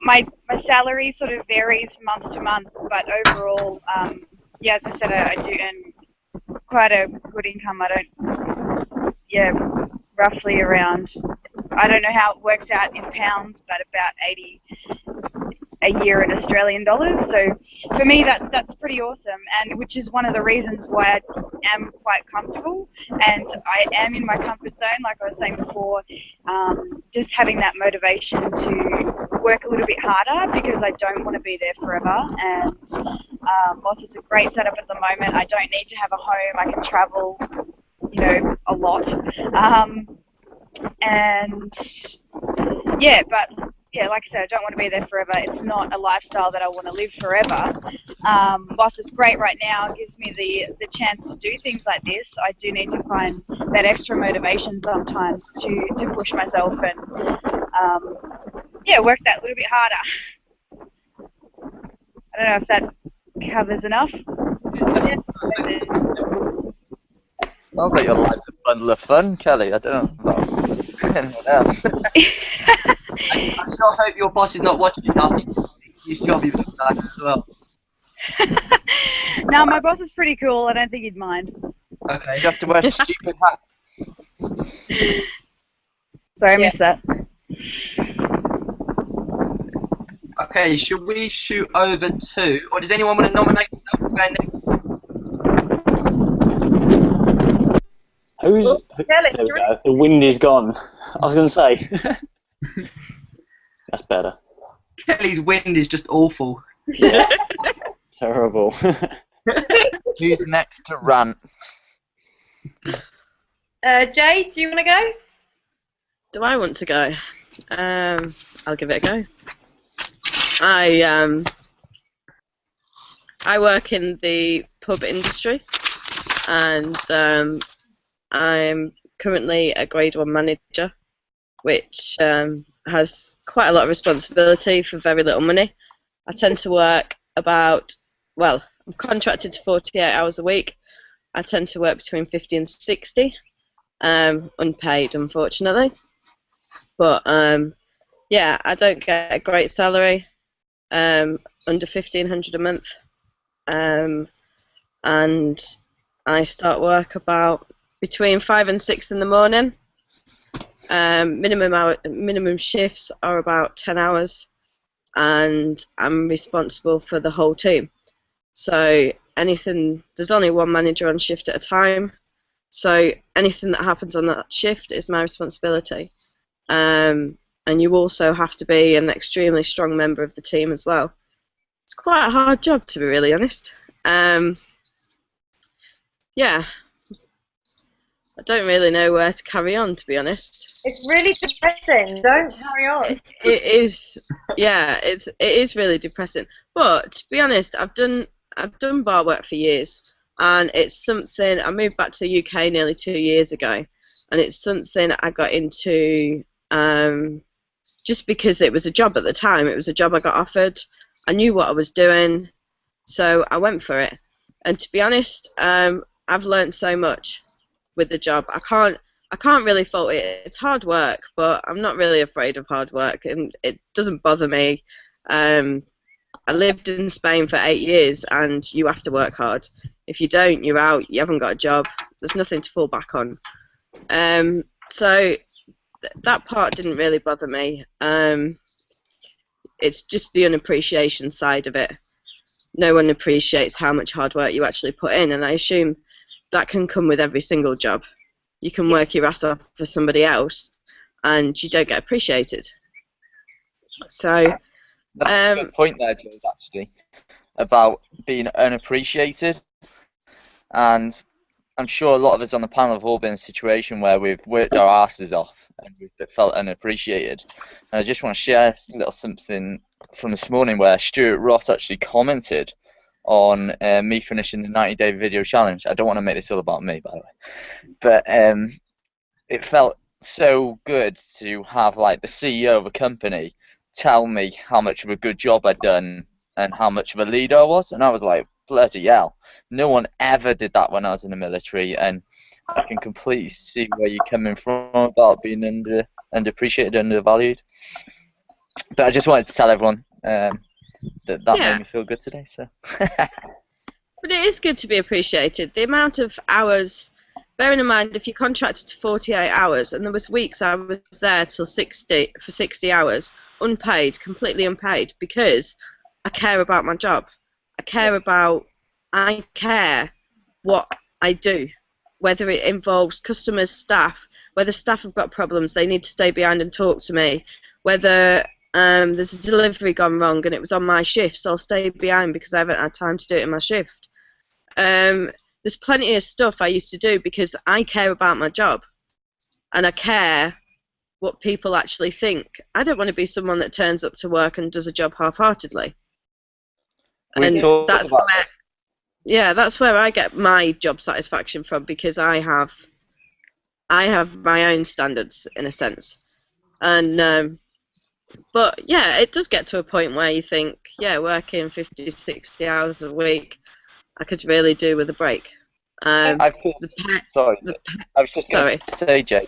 my salary sort of varies month to month, but overall, as I said, I do earn quite a good income. Roughly around, I don't know how it works out in pounds, but about 80 a year in Australian dollars. So for me, that's pretty awesome, and which is one of the reasons why I am quite comfortable and I am in my comfort zone, like I was saying before. Just having that motivation to work a little bit harder because I don't want to be there forever. And whilst it's a great setup at the moment, I don't need to have a home. I can travel, a lot. Like I said, I don't want to be there forever. It's not a lifestyle that I want to live forever. Whilst it's great right now, it gives me the chance to do things like this. I do need to find that extra motivation sometimes to push myself and work that little bit harder. I don't know if that covers enough. Sounds like your life's a bundle of fun, Kelly. I don't know about anyone else. I sure hope your boss is not watching it after his job you've done as well. No, my boss is pretty cool. I don't think he'd mind. Okay. You have to wear a stupid hat. Sorry, I missed that. Okay, should we shoot over to, or does anyone want to nominate Who's? Kelly, There we go. The wind is gone. I was going to say. That's better. Kelly's wind is just awful. Yeah. Terrible. Who's next to rant? Jay, do you want to go? Do I want to go? I'll give it a go. I work in the pub industry, and I'm currently a grade 1 manager, which has quite a lot of responsibility for very little money. I tend to work I'm contracted to 48 hours a week. I tend to work between 50 and 60, unpaid, unfortunately. But I don't get a great salary, under $1,500 a month, and I start work about between 5 and 6 in the morning. Minimum shifts are about 10 hours, and I'm responsible for the whole team. So there's only one manager on shift at a time, so anything that happens on that shift is my responsibility. And you also have to be an extremely strong member of the team as well. It's quite a hard job, to be really honest. I don't really know where to carry on, to be honest. It's really depressing. Don't carry on. It is, it is really depressing. But to be honest, I've done bar work for years, and it's something. I moved back to the UK nearly 2 years ago, and it's something I got into just because it was a job at the time. It was a job I got offered. I knew what I was doing, so I went for it. And to be honest, I've learned so much with the job. I can't really fault it. It's hard work, but I'm not really afraid of hard work, and it doesn't bother me. I lived in Spain for 8 years, and you have to work hard. If you don't, you're out. You haven't got a job. There's nothing to fall back on. So that part didn't really bother me. It's just the unappreciation side of it. No one appreciates how much hard work you actually put in, and I assume that can come with every single job. You can work your ass off for somebody else, and you don't get appreciated. So that's a good point there, Jules, actually, about being unappreciated. And I'm sure a lot of us on the panel have all been in a situation where we've worked our asses off and we've felt unappreciated. And I just want to share a little something from this morning where Stuart Ross actually commented on me finishing the 90-day video challenge. I don't want to make this all about me, by the way, but it felt so good to have like the CEO of a company tell me how much of a good job I'd done and how much of a leader I was, and I was like, bloody hell, no one ever did that when I was in the military. And I can completely see where you're coming from about being underappreciated, undervalued. But I just wanted to tell everyone that made me feel good today. So But it is good to be appreciated. The amount of hours, bearing in mind if you're contracted to 48 hours, and there was weeks I was there till 60 hours, unpaid, completely unpaid, because I care about my job. I care what I do, whether it involves customers, staff, whether staff have got problems, they need to stay behind and talk to me, whether there's a delivery gone wrong and it was on my shift, so I'll stay behind because I haven't had time to do it in my shift. There's plenty of stuff I used to do because I care about my job and I care what people actually think. I don't want to be someone that turns up to work and does a job half-heartedly. And that's where I get my job satisfaction from, because I have my own standards in a sense. And but yeah, it does get to a point where you think, yeah, working 50, 60 hours a week, I could really do with a break. I was just going to say, Jade,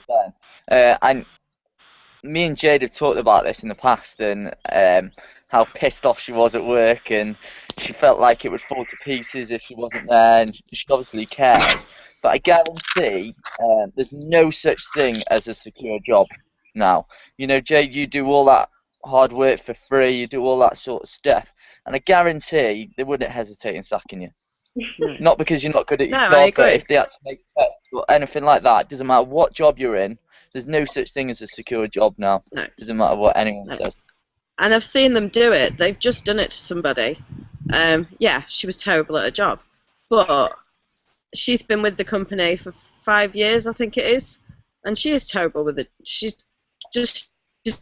and me and Jade have talked about this in the past, and how pissed off she was at work, and she felt like it would fall to pieces if she wasn't there, and she obviously cares. But I guarantee there's no such thing as a secure job now. You know, Jade, you do all that hard work for free, you do all that sort of stuff, and I guarantee they wouldn't hesitate in sacking you. Not because you're not good at your job, but if they had to make cuts or anything like that, it doesn't matter what job you're in, there's no such thing as a secure job now. No. It doesn't matter what anyone says. And I've seen them do it. They've just done it to somebody. Yeah, she was terrible at her job, but she's been with the company for 5 years, I think it is, and she is terrible with it. She's just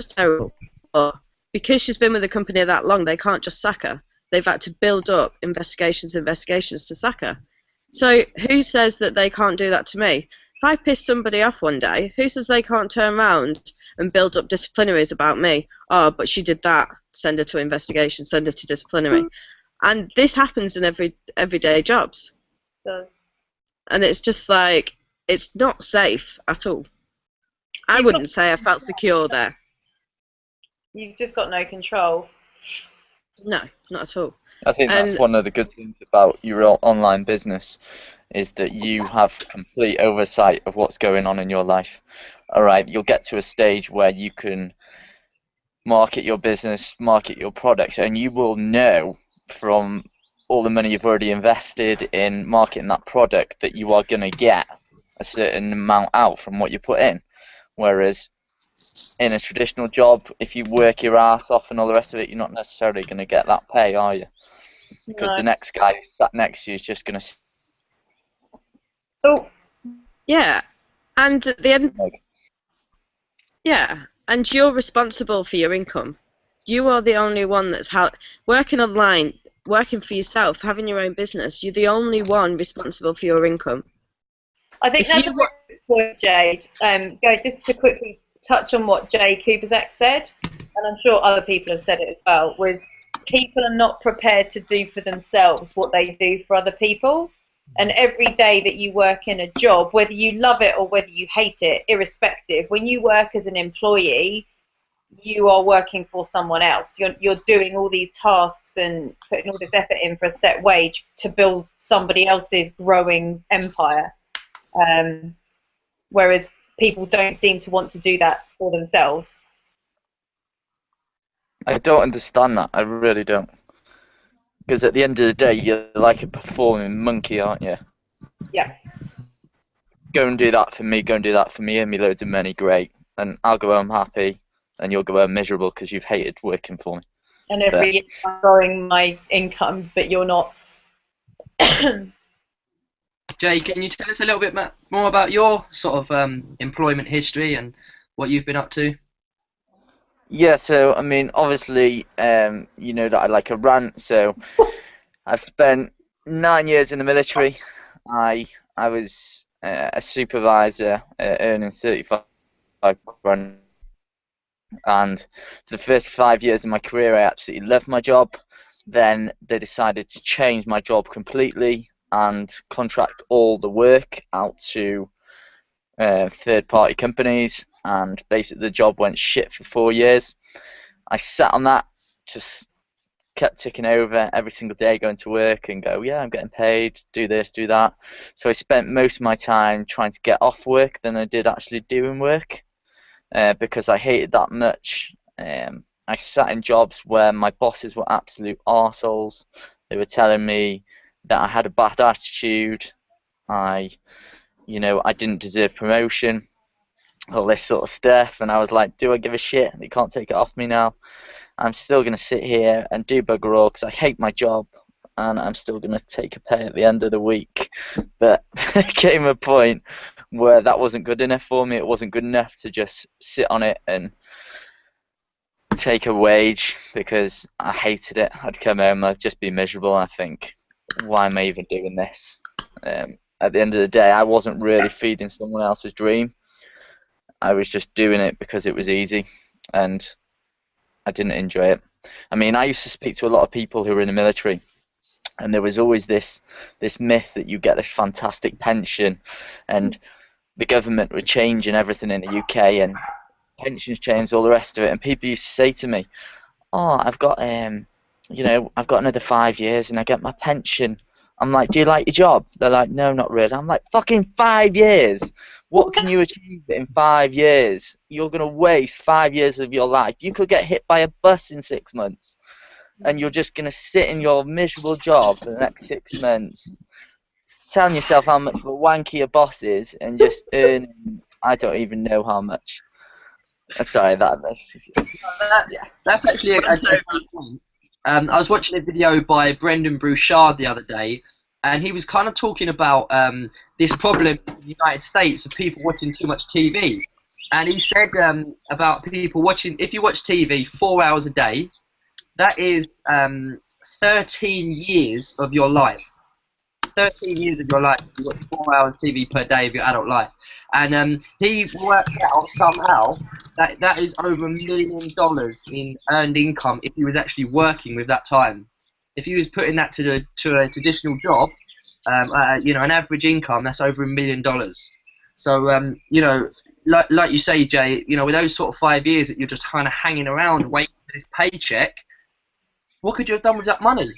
terrible. But because she's been with the company that long, they can't just sack her. They've had to build up investigations to sack her. So who says that they can't do that to me? If I piss somebody off one day, who says they can't turn around and build up disciplinaries about me? Oh, but she did that. Send her to investigation, send her to disciplinary. And this happens in everyday jobs. So. And it's just like, it's not safe at all. I wouldn't say I felt secure there. You've just got no control. No, not at all. I think that's one of the good things about your online business, is that you have complete oversight of what's going on in your life. All right, you'll get to a stage where you can market your business, market your products, and you will know from all the money you've already invested in marketing that product that you are going to get a certain amount out from what you put in. Whereas in a traditional job, if you work your ass off and all the rest of it, you're not necessarily going to get that pay, are you? Because the next guy sat next to you is just going to... Oh. Yeah, and at the end... Yeah, and you're responsible for your income. You are the only one that's working online, working for yourself, having your own business. You're the only one responsible for your income. I think that's a good point, Jade. Just to quickly touch on what Jay Kubizek said, and I'm sure other people have said it as well, was people are not prepared to do for themselves what they do for other people. And every day that you work in a job, whether you love it or whether you hate it, irrespective, when you work as an employee, you are working for someone else. You're doing all these tasks and putting all this effort in for a set wage to build somebody else's growing empire. Whereas people don't seem to want to do that for themselves. I don't understand that. I really don't. Because at the end of the day, you're like a performing monkey, aren't you? Yeah. Go and do that for me, go and do that for me, earn me loads of money, great. And I'll go home happy, and you'll go home miserable because you've hated working for me. And every year I'm growing my income, but you're not. Jay, can you tell us a little bit more about your sort of employment history and what you've been up to? Yeah, so I mean, obviously, you know that I like a rant. So I spent 9 years in the military. I was a supervisor, earning 35 grand, and for the first 5 years of my career, I absolutely loved my job. Then they decided to change my job completely and contract all the work out to third-party companies, and basically the job went shit for 4 years. I sat on that, just kept ticking over every single day, going to work and go, yeah, I'm getting paid, do this, do that. So I spent most of my time trying to get off work than I did actually doing work, because I hated that much. I sat in jobs where my bosses were absolute arseholes. They were telling me that I had a bad attitude, I didn't deserve promotion, all this sort of stuff, and I was like, do I give a shit? They can't take it off me now. I'm still going to sit here and do bugger all because I hate my job, and I'm still going to take a pay at the end of the week. But there came a point where that wasn't good enough for me. It wasn't good enough to just sit on it and take a wage, because I hated it. I'd come home, I'd just be miserable, and I think, why am I even doing this? At the end of the day, I wasn't really feeding someone else's dream. I was just doing it because it was easy, and I didn't enjoy it. I mean, I used to speak to a lot of people who were in the military, and there was always this myth that you get this fantastic pension, and the government would change and everything in the UK, and pensions changed, all the rest of it. And people used to say to me, "Oh, I've got I've got another 5 years and I get my pension." I'm like, "Do you like your job?" They're like, "No, not really." I'm like, "Fucking 5 years! What can you achieve in 5 years? You're gonna waste 5 years of your life. You could get hit by a bus in 6 months, and you're just gonna sit in your miserable job for the next 6 months, telling yourself how much of a wanky your boss is, and just earning I don't even know how much." Sorry, That's actually a good point. I was watching a video by Brendan Bouchard the other day, and he was kind of talking about this problem in the United States of people watching too much TV. And he said about people watching, if you watch TV 4 hours a day, that is 13 years of your life. 13 years of your life, you watch 4 hours TV per day of your adult life. And he worked out somehow that is over $1 million in earned income if he was actually working with that time. If he was putting that to a traditional job, an average income, that's over $1 million. So like you say, Jay, with those sort of 5 years that you're just kind of hanging around waiting for this paycheck, what could you have done with that money?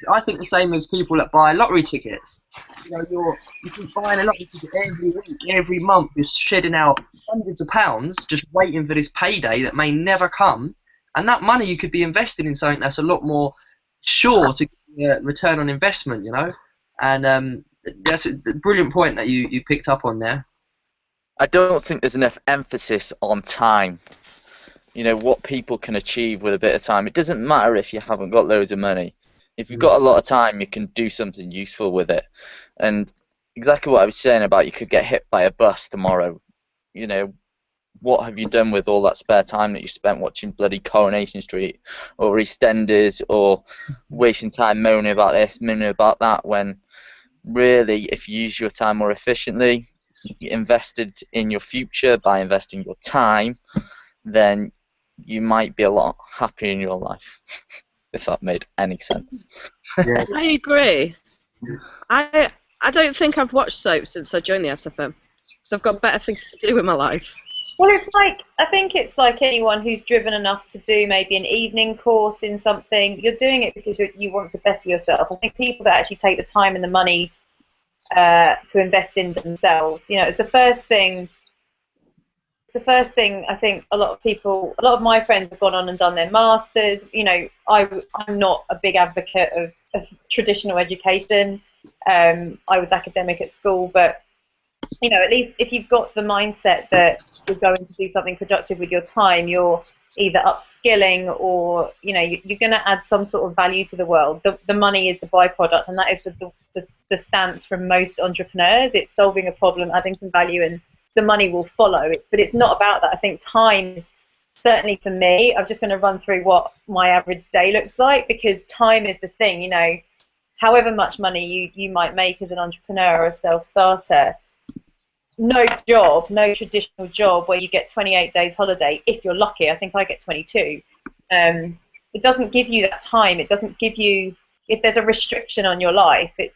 I think the same as people that buy lottery tickets. You keep buying a lottery ticket every week, every month. You're shedding out hundreds of pounds just waiting for this payday that may never come. And that money you could be invested in something that's a lot more sure to get a return on investment, And that's a brilliant point that you picked up on there. I don't think there's enough emphasis on time. What people can achieve with a bit of time. It doesn't matter if you haven't got loads of money. If you've got a lot of time, you can do something useful with it. And exactly what I was saying about you could get hit by a bus tomorrow. What have you done with all that spare time that you spent watching bloody Coronation Street or EastEnders, or wasting time moaning about this, moaning about that, when really, if you use your time more efficiently, you invested in your future by investing your time, then you might be a lot happier in your life, if that made any sense. Yeah. I agree. I don't think I've watched soap since I joined the SFM, because I've got better things to do with my life. Well, I think it's like anyone who's driven enough to do maybe an evening course in something. You're doing it because you want to better yourself. I think people that actually take the time and the money to invest in themselves, it's the first thing. The first thing I think a lot of my friends have gone on and done their masters. I'm not a big advocate of traditional education. I was academic at school, but at least if you've got the mindset that you're going to do something productive with your time, you're either upskilling or you're going to add some sort of value to the world. The money is the byproduct, and that is the stance from most entrepreneurs. It's solving a problem, adding some value, and the money will follow. But it's not about that. I think time is, certainly for me, I'm just going to run through what my average day looks like, because time is the thing. However much money you might make as an entrepreneur or a self-starter, no traditional job where you get 28 days holiday, if you're lucky. I think I get 22. It doesn't give you that time. It doesn't give you, if there's a restriction on your life, it's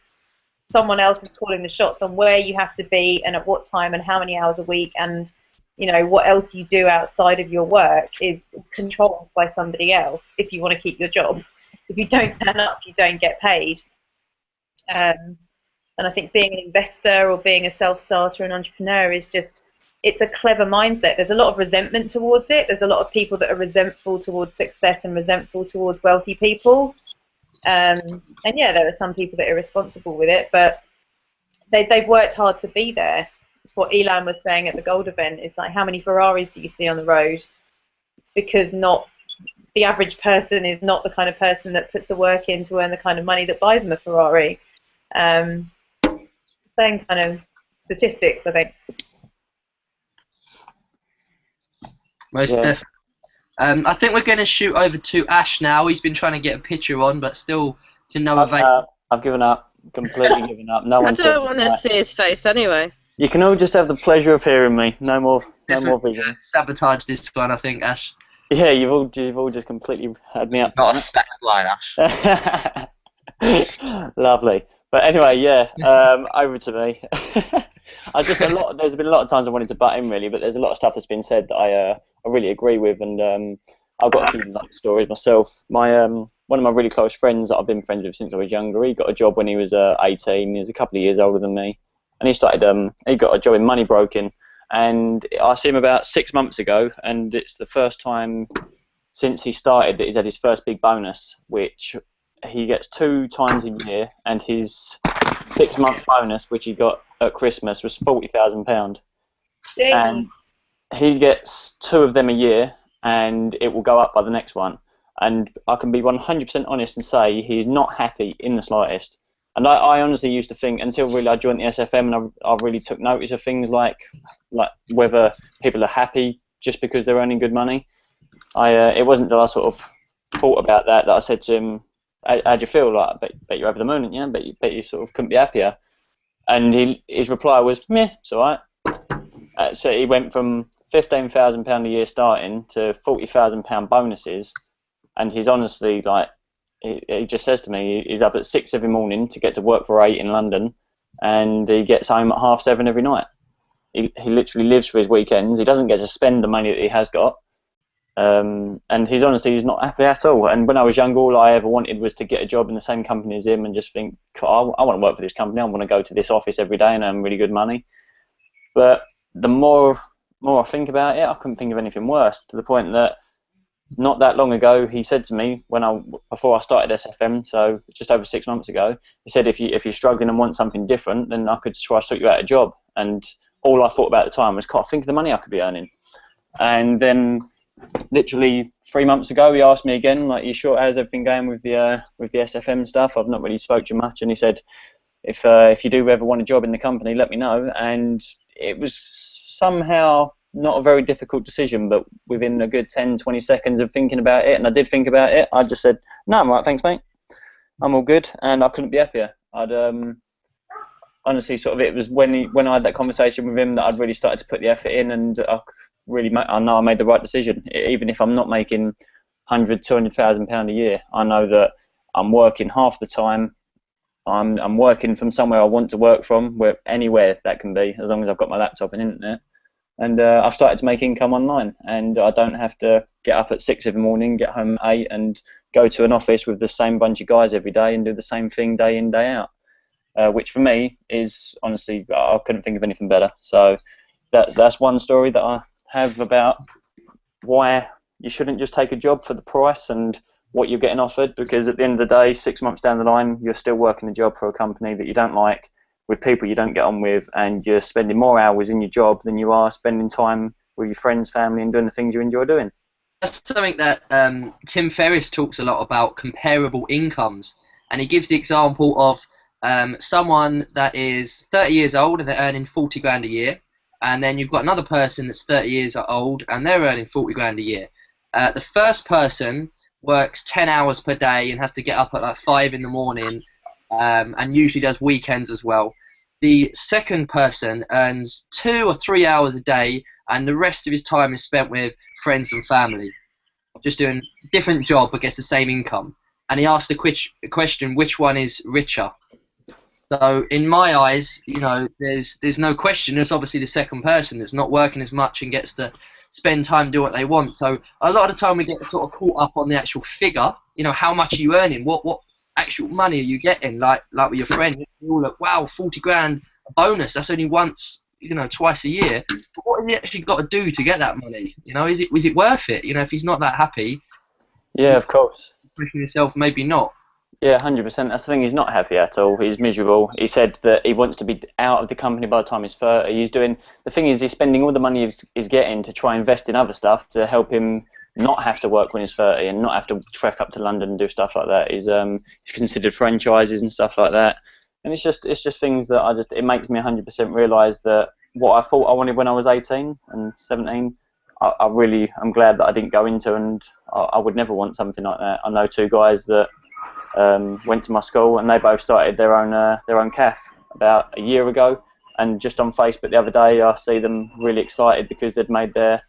someone else is calling the shots on where you have to be and at what time and how many hours a week, and what else you do outside of your work is controlled by somebody else if you want to keep your job. if you don't turn up, you don't get paid. And I think being an investor or being a self-starter, an entrepreneur is just, it's a clever mindset. There's a lot of resentment towards it. There's a lot of people that are resentful towards success and resentful towards wealthy people. And yeah, there are some people that are irresponsible with it, but they've worked hard to be there. It's what Elan was saying at the Gold event. It's like, how many Ferraris do you see on the road? It's because the average person is not the kind of person that puts the work in to earn the kind of money that buys them a Ferrari. Same kind of statistics, I think. Most definitely. I think we're going to shoot over to Ash now. He's been trying to get a picture on, but still to no avail. I've given up. Completely given up. No one. I don't want to see his face anyway. You can all just have the pleasure of hearing me. No more vision. Sabotage this one, I think, Ash. Yeah, you've all just completely had me up. Not a sex line, Ash. Lovely. But anyway, yeah, over to me. There's been a lot of times I wanted to butt in really, but there's a lot of stuff that's been said that I really agree with, and I've got a few stories myself. My one of my really close friends that I've been friends with since I was younger, he got a job when he was 18. He was a couple of years older than me, and he got a job in money broking. And I see him about 6 months ago, and it's the first time since he started that he's had his first big bonus, which he gets 2 times a year, and his 6-month bonus, which he got at Christmas, was £40,000. And he gets 2 of them a year, and it will go up by the next one. And I can be 100% honest and say he's not happy in the slightest. And I honestly used to think, until really I joined the SFM and I really took notice of things like whether people are happy just because they're earning good money. It wasn't that I sort of thought about that I said to him, how do you feel? Like, I bet you're over the moon, yeah? Bet you sort of couldn't be happier. And his reply was, meh, it's all right. So he went from £15,000 a year starting to £40,000 bonuses, and he's honestly like, he just says to me, he's up at 6 every morning to get to work for 8 in London, and he gets home at 7:30 every night. He literally lives for his weekends. He doesn't get to spend the money that he has got. And he's not happy at all. And when I was younger, all I ever wanted was to get a job in the same company as him and just think, I want to work for this company. I want to go to this office every day and earn really good money. But the more I think about it, I couldn't think of anything worse, to the point that not that long ago, he said to me before I started SFM, so just over 6 months ago, he said, if you're struggling and want something different, then I could try to sort you out a job. And all I thought about at the time was, God, think of the money I could be earning. And then literally 3 months ago, he asked me again, like, you sure, how's everything going with the SFM stuff? I've not really spoke to you much. And he said, if you do ever want a job in the company, let me know. And it was somehow not a very difficult decision, but within a good 10-20 seconds of thinking about it, and I did think about it, I just said, no, I'm right, thanks mate, I'm all good. And I couldn't be happier. I'd honestly sort of, it was when I had that conversation with him that I'd really started to put the effort in, and I know I made the right decision. Even if I'm not making £100,000-200,000 a year, I know that I'm working half the time. I'm working from somewhere I want to work from, anywhere that can be, as long as I've got my laptop and internet. And I've started to make income online, and I don't have to get up at 6 in the morning, get home at 8, and go to an office with the same bunch of guys every day and do the same thing day in, day out. Which for me is, honestly, I couldn't think of anything better. So that's one story that I have about why you shouldn't just take a job for the price and what you're getting offered, because at the end of the day, 6 months down the line, you're still working a job for a company that you don't like, with people you don't get on with, and you're spending more hours in your job than you are spending time with your friends, family, and doing the things you enjoy doing. That's something that Tim Ferriss talks a lot about, comparable incomes, and he gives the example of someone that is 30 years old and they're earning 40 grand a year, and then you've got another person that's 30 years old and they're earning 40 grand a year. The first person works 10 hours per day and has to get up at like 5 in the morning, and usually does weekends as well. The second person earns 2 or 3 hours a day, and the rest of his time is spent with friends and family, just doing a different job but gets the same income. And he asked the question, which one is richer? So in my eyes, there's no question. There's obviously the second person that's not working as much and gets to spend time do what they want. So a lot of the time we get sort of caught up on the actual figure. you know, how much are you earning? What actual money are you getting? Like with your friend, you all look, wow, 40 grand a bonus. That's only once, you know, twice a year. But what has he actually got to do to get that money? You know, is it worth it? You know, if he's not that happy, Yeah, of course. pushing yourself, maybe not. Yeah, 100%. That's the thing. He's not happy at all. He's miserable. He said that he wants to be out of the company by the time he's 30. He's doing, the thing is, he's spending all the money he's getting to try and invest in other stuff to help him not have to work when he's 30 and not have to trek up to London and do stuff like that. He's considered franchises and stuff like that. And it's just things that it makes me 100% realise that what I thought I wanted when I was 18 and 17, I'm glad that I didn't go into, and I would never want something like that. I know two guys that went to my school, and they both started their own cafe about a year ago. And just on Facebook the other day, I see them really excited because they've had their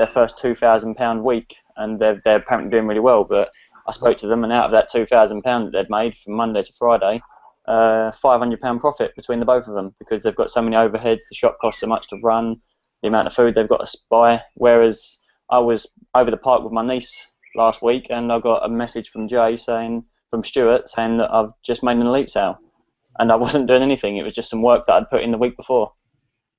first £2,000 week, and they're apparently doing really well. But I spoke to them, and out of that £2,000 that they'd made from Monday to Friday, £500 profit between the both of them, because they've got so many overheads. The shop costs so much to run, the amount of food they've got to buy. Whereas I was over the park with my niece last week, and I got a message from Stuart saying that I've just made an elite sale, and I wasn't doing anything. It was just some work that I'd put in the week before.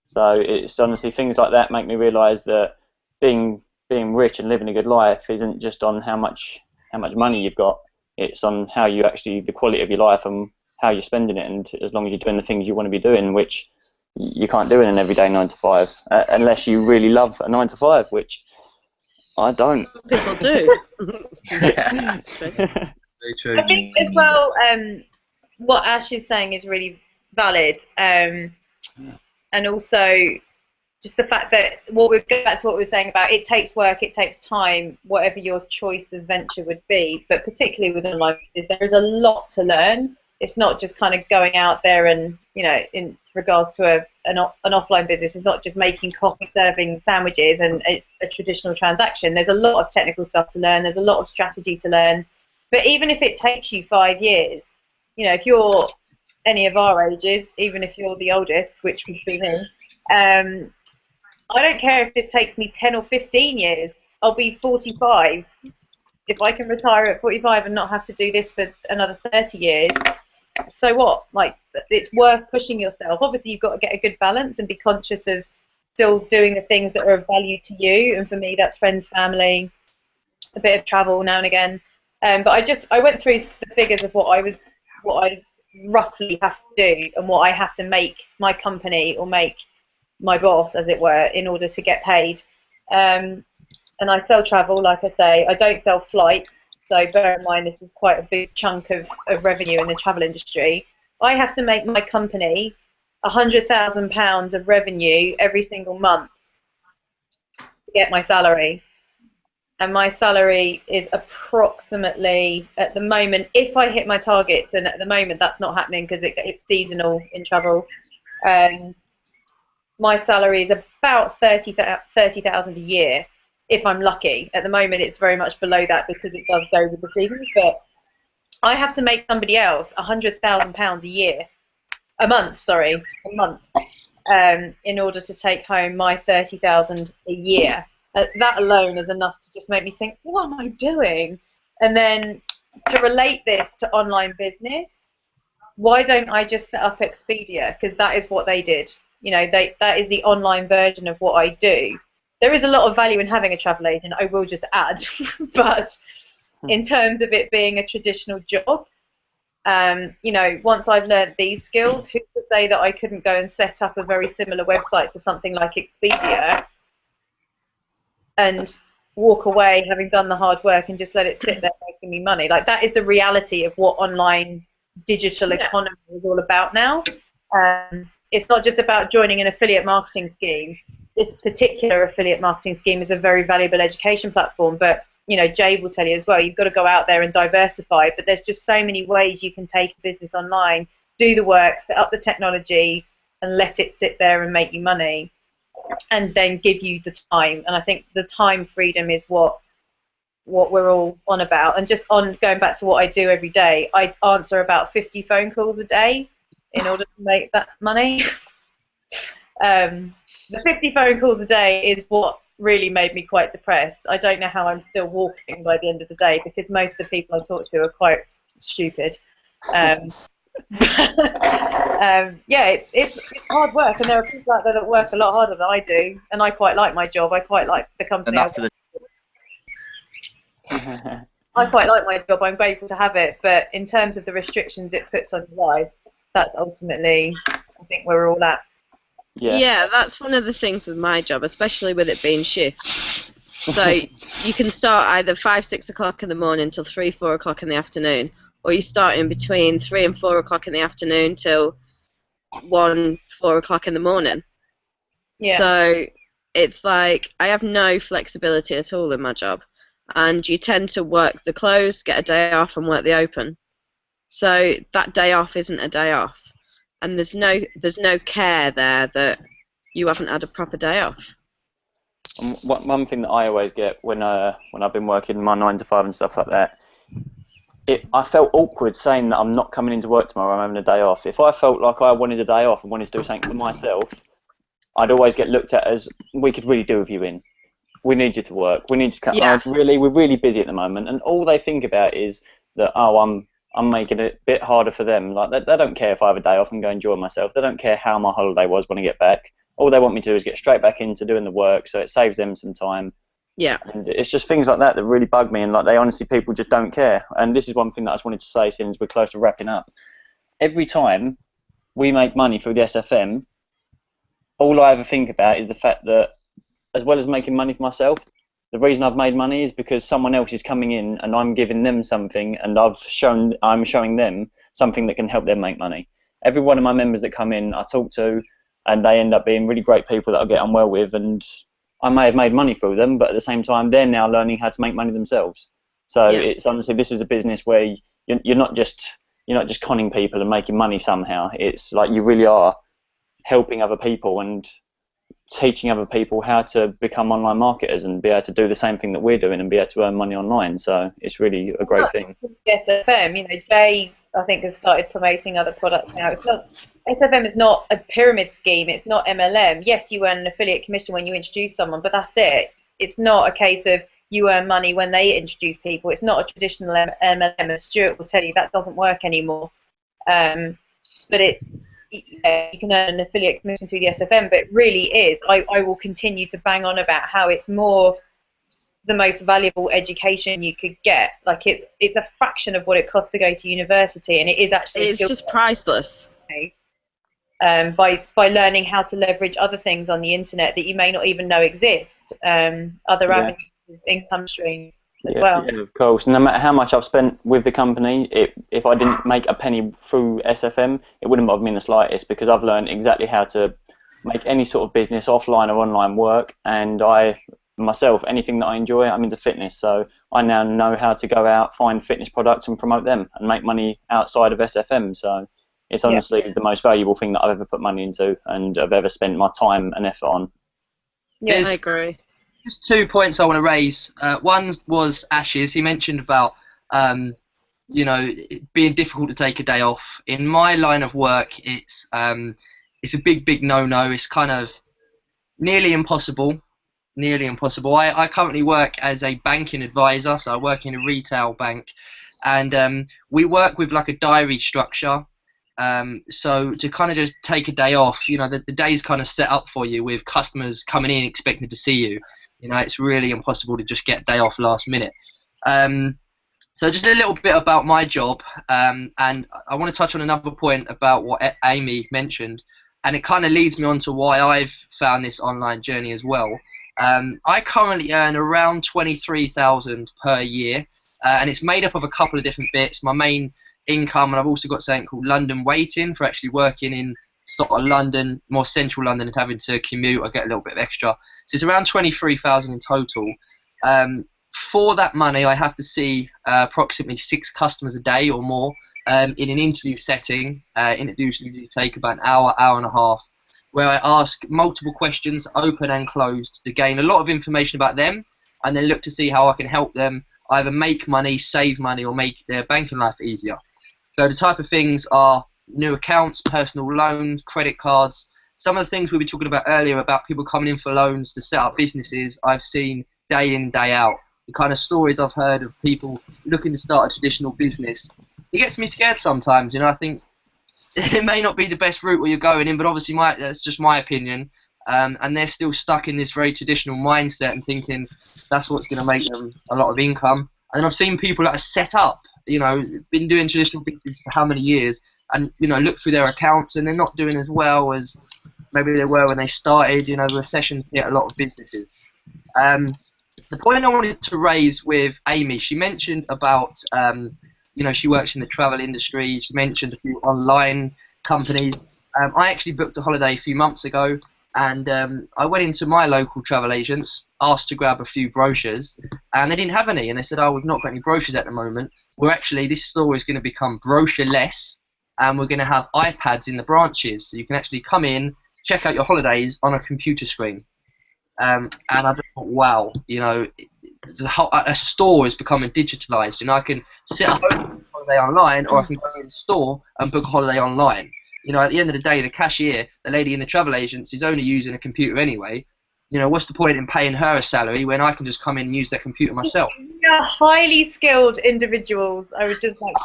So it's honestly things like that make me realise that being rich and living a good life isn't just on how much money you've got. It's on how you actually, the quality of your life and how you're spending it. And as long as you're doing the things you want to be doing, which you can't do in an everyday 9 to 5, unless you really love a 9 to 5, which I don't. People do. Yeah. Very true. I think as well, what Ash is saying is really valid, and also just the fact that we're going back to what we were saying about it takes work, it takes time, whatever your choice of venture would be. But particularly with online business, there is a lot to learn. It's not just kind of going out there and, you know, in regards to an offline business, it's not just making coffee, serving sandwiches, and it's a traditional transaction. There's a lot of technical stuff to learn. There's a lot of strategy to learn. But even if it takes you 5 years, you know, if you're any of our ages, even if you're the oldest, which would be me, I don't care if this takes me 10 or 15 years. I'll be 45. If I can retire at 45 and not have to do this for another 30 years, so what? Like, it's worth pushing yourself. Obviously, you've got to get a good balance and be conscious of still doing the things that are of value to you. And for me, that's friends, family, a bit of travel now and again. But I went through the figures of what I roughly have to do and what I have to make my company or make my boss, as it were, in order to get paid. And I sell travel, like I say. I don't sell flights, so bear in mind this is quite a big chunk of revenue in the travel industry. I have to make my company £100,000 of revenue every single month to get my salary. And my salary is approximately, at the moment, if I hit my targets, and at the moment that's not happening because it's seasonal in travel, my salary is about 30,000 a year, if I'm lucky. At the moment it's very much below that because it does go with the seasons, but I have to make somebody else £100,000 a month, in order to take home my 30,000 a year. That alone is enough to just make me think, what am I doing? And then to relate this to online business, why don't I just set up Expedia? Because that is what they did. You know, that is the online version of what I do. There is a lot of value in having a travel agent, I will just add, but in terms of it being a traditional job, you know, once I've learned these skills, who's to say that I couldn't go and set up a very similar website to something like Expedia and walk away having done the hard work and just let it sit there making me money? Like, that is the reality of what online digital economy is all about now. It's not just about joining an affiliate marketing scheme. This particular affiliate marketing scheme is a very valuable education platform, but, you know, Jay will tell you as well, you've got to go out there and diversify, but there's just so many ways you can take a business online, do the work, set up the technology, and let it sit there and make you money, and then give you the time. And I think the time freedom is what we're all on about. And just on going back to what I do every day, I answer about 50 phone calls a day in order to make that money. The 50 phone calls a day is what really made me quite depressed. I don't know how I'm still walking by the end of the day, because most of the people I talk to are quite stupid. Yeah, it's hard work, and there are people out there that work a lot harder than I do, and I quite like my job. I quite like the company. And that's I quite like my job. I'm grateful to have it, but in terms of the restrictions it puts on your life, that's ultimately, I think, where we're all at. Yeah, that's one of the things with my job, especially with it being shifts. So you can start either 5, 6 o'clock in the morning till 3, 4 o'clock in the afternoon, or you start in between 3 and 4 o'clock in the afternoon till 1, 4 o'clock in the morning. Yeah. So it's like I have no flexibility at all in my job, and you tend to work the close, get a day off, and work the open. So that day off isn't a day off, and there's no care there that you haven't had a proper day off. One thing that I always get when I've been working my 9 to 5 and stuff like that, I felt awkward saying that I'm not coming into work tomorrow, I'm having a day off. If I felt like I wanted a day off and wanted to do something for myself, I'd always get looked at as, we could really do with you in. We need you to work. We need to come. Yeah. We're really busy at the moment, and all they think about is that, oh, I'm making it a bit harder for them. Like they don't care if I have a day off and go enjoy myself. They don't care how my holiday was when I get back. All they want me to do is get straight back into doing the work, so it saves them some time. Yeah. And it's just things like that that really bug me, and like they honestly, people just don't care. And this is one thing that I just wanted to say since we're close to wrapping up. Every time we make money through the SFM, all I ever think about is the fact that, as well as making money for myself, the reason I've made money is because someone else is coming in and I'm giving them something, and I'm showing them something that can help them make money. Every one of my members that come in, I talk to, and they end up being really great people that I get on well with, and I may have made money through them, but at the same time, they're now learning how to make money themselves. So Yeah. it's honestly, this is a business where you're not just conning people and making money somehow. It's like you really are helping other people and teaching other people how to become online marketers and be able to do the same thing that we're doing and be able to earn money online. So it's really a great thing. SFM, Jay, I think, has started promoting other products now. SFM is not a pyramid scheme. It's not MLM. Yes, you earn an affiliate commission when you introduce someone, but that's it. It's not a case of you earn money when they introduce people. It's not a traditional MLM. As Stuart will tell you, that doesn't work anymore. But you can earn an affiliate commission through the SFM, but it really is. I will continue to bang on about how it's more the most valuable education you could get. Like it's a fraction of what it costs to go to university, and it is actually It's just priceless. By learning how to leverage other things on the internet that you may not even know exist, other avenues of income stream as well. Yeah, of course. No matter how much I've spent with the company, if I didn't make a penny through SFM, it wouldn't bother me in the slightest, because I've learned exactly how to make any sort of business, offline or online, work. And myself, anything that I enjoy, I'm into fitness, so I now know how to go out, find fitness products and promote them and make money outside of SFM. So it's honestly the most valuable thing that I've ever put money into and I've ever spent my time and effort on. Yeah, I agree. Just 2 points I want to raise. One was Ash's. He mentioned about it being difficult to take a day off. In my line of work, it's a big no-no. It's kind of nearly impossible. I currently work as a banking advisor, so I work in a retail bank, and we work with like a diary structure. So to kind of just take a day off, the day's kind of set up for you with customers coming in expecting to see you. It's really impossible to just get a day off last minute. So just a little bit about my job, and I want to touch on another point about what Amy mentioned, and it kind of leads me on to why I've found this online journey as well. I currently earn around 23,000 per year, and it's made up of a couple of different bits. My main income, and I've also got something called London waiting for actually working in sort of London, more central London, and having to commute. I get a little bit of extra, so it's around 23,000 in total. For that money, I have to see approximately 6 customers a day or more in an interview setting. Interviews usually take about an hour and a half, where I ask multiple questions, open and closed, to gain a lot of information about them, and then look to see how I can help them either make money, save money, or make their banking life easier. So the type of things are new accounts, personal loans, credit cards, some of the things we were talking about earlier about people coming in for loans to set up businesses, I've seen day in, day out. The kind of stories I've heard of people looking to start a traditional business, it gets me scared sometimes. You know, I think it may not be the best route where you're going in, but obviously that's just my opinion. And they're still stuck in this very traditional mindset and thinking that's what's going to make them a lot of income. And I've seen people that are set up, you know, been doing traditional business for how many years, and, you know, look through their accounts and they're not doing as well as maybe they were when they started. You know, the recessions hit a lot of businesses. The point I wanted to raise with Amy, she mentioned about, you know, she works in the travel industry. She mentioned a few online companies. I actually booked a holiday a few months ago, and I went into my local travel agents, asked to grab a few brochures, and they didn't have any. And they said, oh, we've not got any brochures at the moment. We're actually, this store is going to become brochure-less, and we're going to have iPads in the branches. So you can actually come in, check out your holidays on a computer screen. And I just thought, wow, you know, a store is becoming digitalized. You know, I can set up a holiday online, or I can go in the store and book a holiday online. You know, at the end of the day, the cashier, the lady in the travel agents, is only using a computer anyway. You know, what's the point in paying her a salary when I can just come in and use that computer myself? Yeah, highly skilled individuals. I would just like.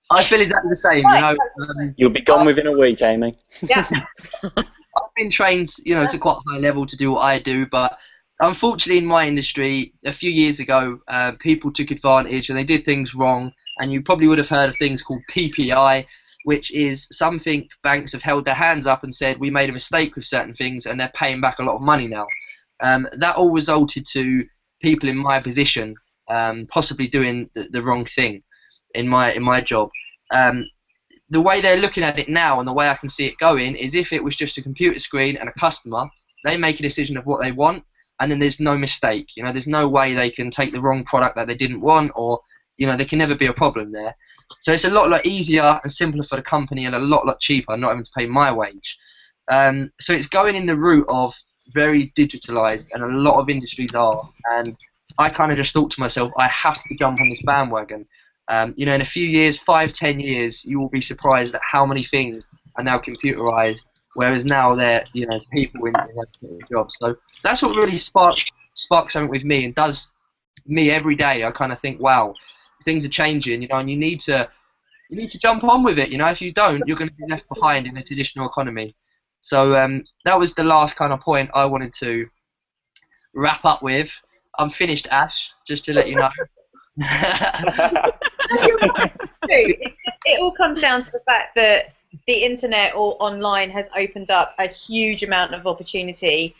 I feel exactly the same. You know, You'll be gone within a week, Amy. Yeah. I've been trained, you know, to quite a high level to do what I do, but unfortunately in my industry, a few years ago, people took advantage and they did things wrong. And you probably would have heard of things called PPI, which is something banks have held their hands up and said, we made a mistake with certain things, and they're paying back a lot of money now. That all resulted to people in my position possibly doing the wrong thing in my job. The way they're looking at it now, and the way I can see it going, is if it was just a computer screen and a customer, they make a decision of what they want, and then there's no mistake. You know, there's no way they can take the wrong product that they didn't want, or, you know, there can never be a problem there. So it's a lot easier and simpler for the company, and a lot cheaper, not having to pay my wage. So it's going in the route of very digitalized, and a lot of industries are. And I kind of just thought to myself, I have to jump on this bandwagon. You know, in a few years, 5-10 years, you will be surprised at how many things are now computerized, whereas now they're, you know, people in their jobs. So that's what really sparks something with me, and does me every day. I kind of think, wow, things are changing, you know, and you need to jump on with it. You know, if you don't, you're going to be left behind in the traditional economy. So that was the last kind of point I wanted to wrap up with. I'm finished, Ash, just to let you know. It all comes down to the fact that the internet or online has opened up a huge amount of opportunity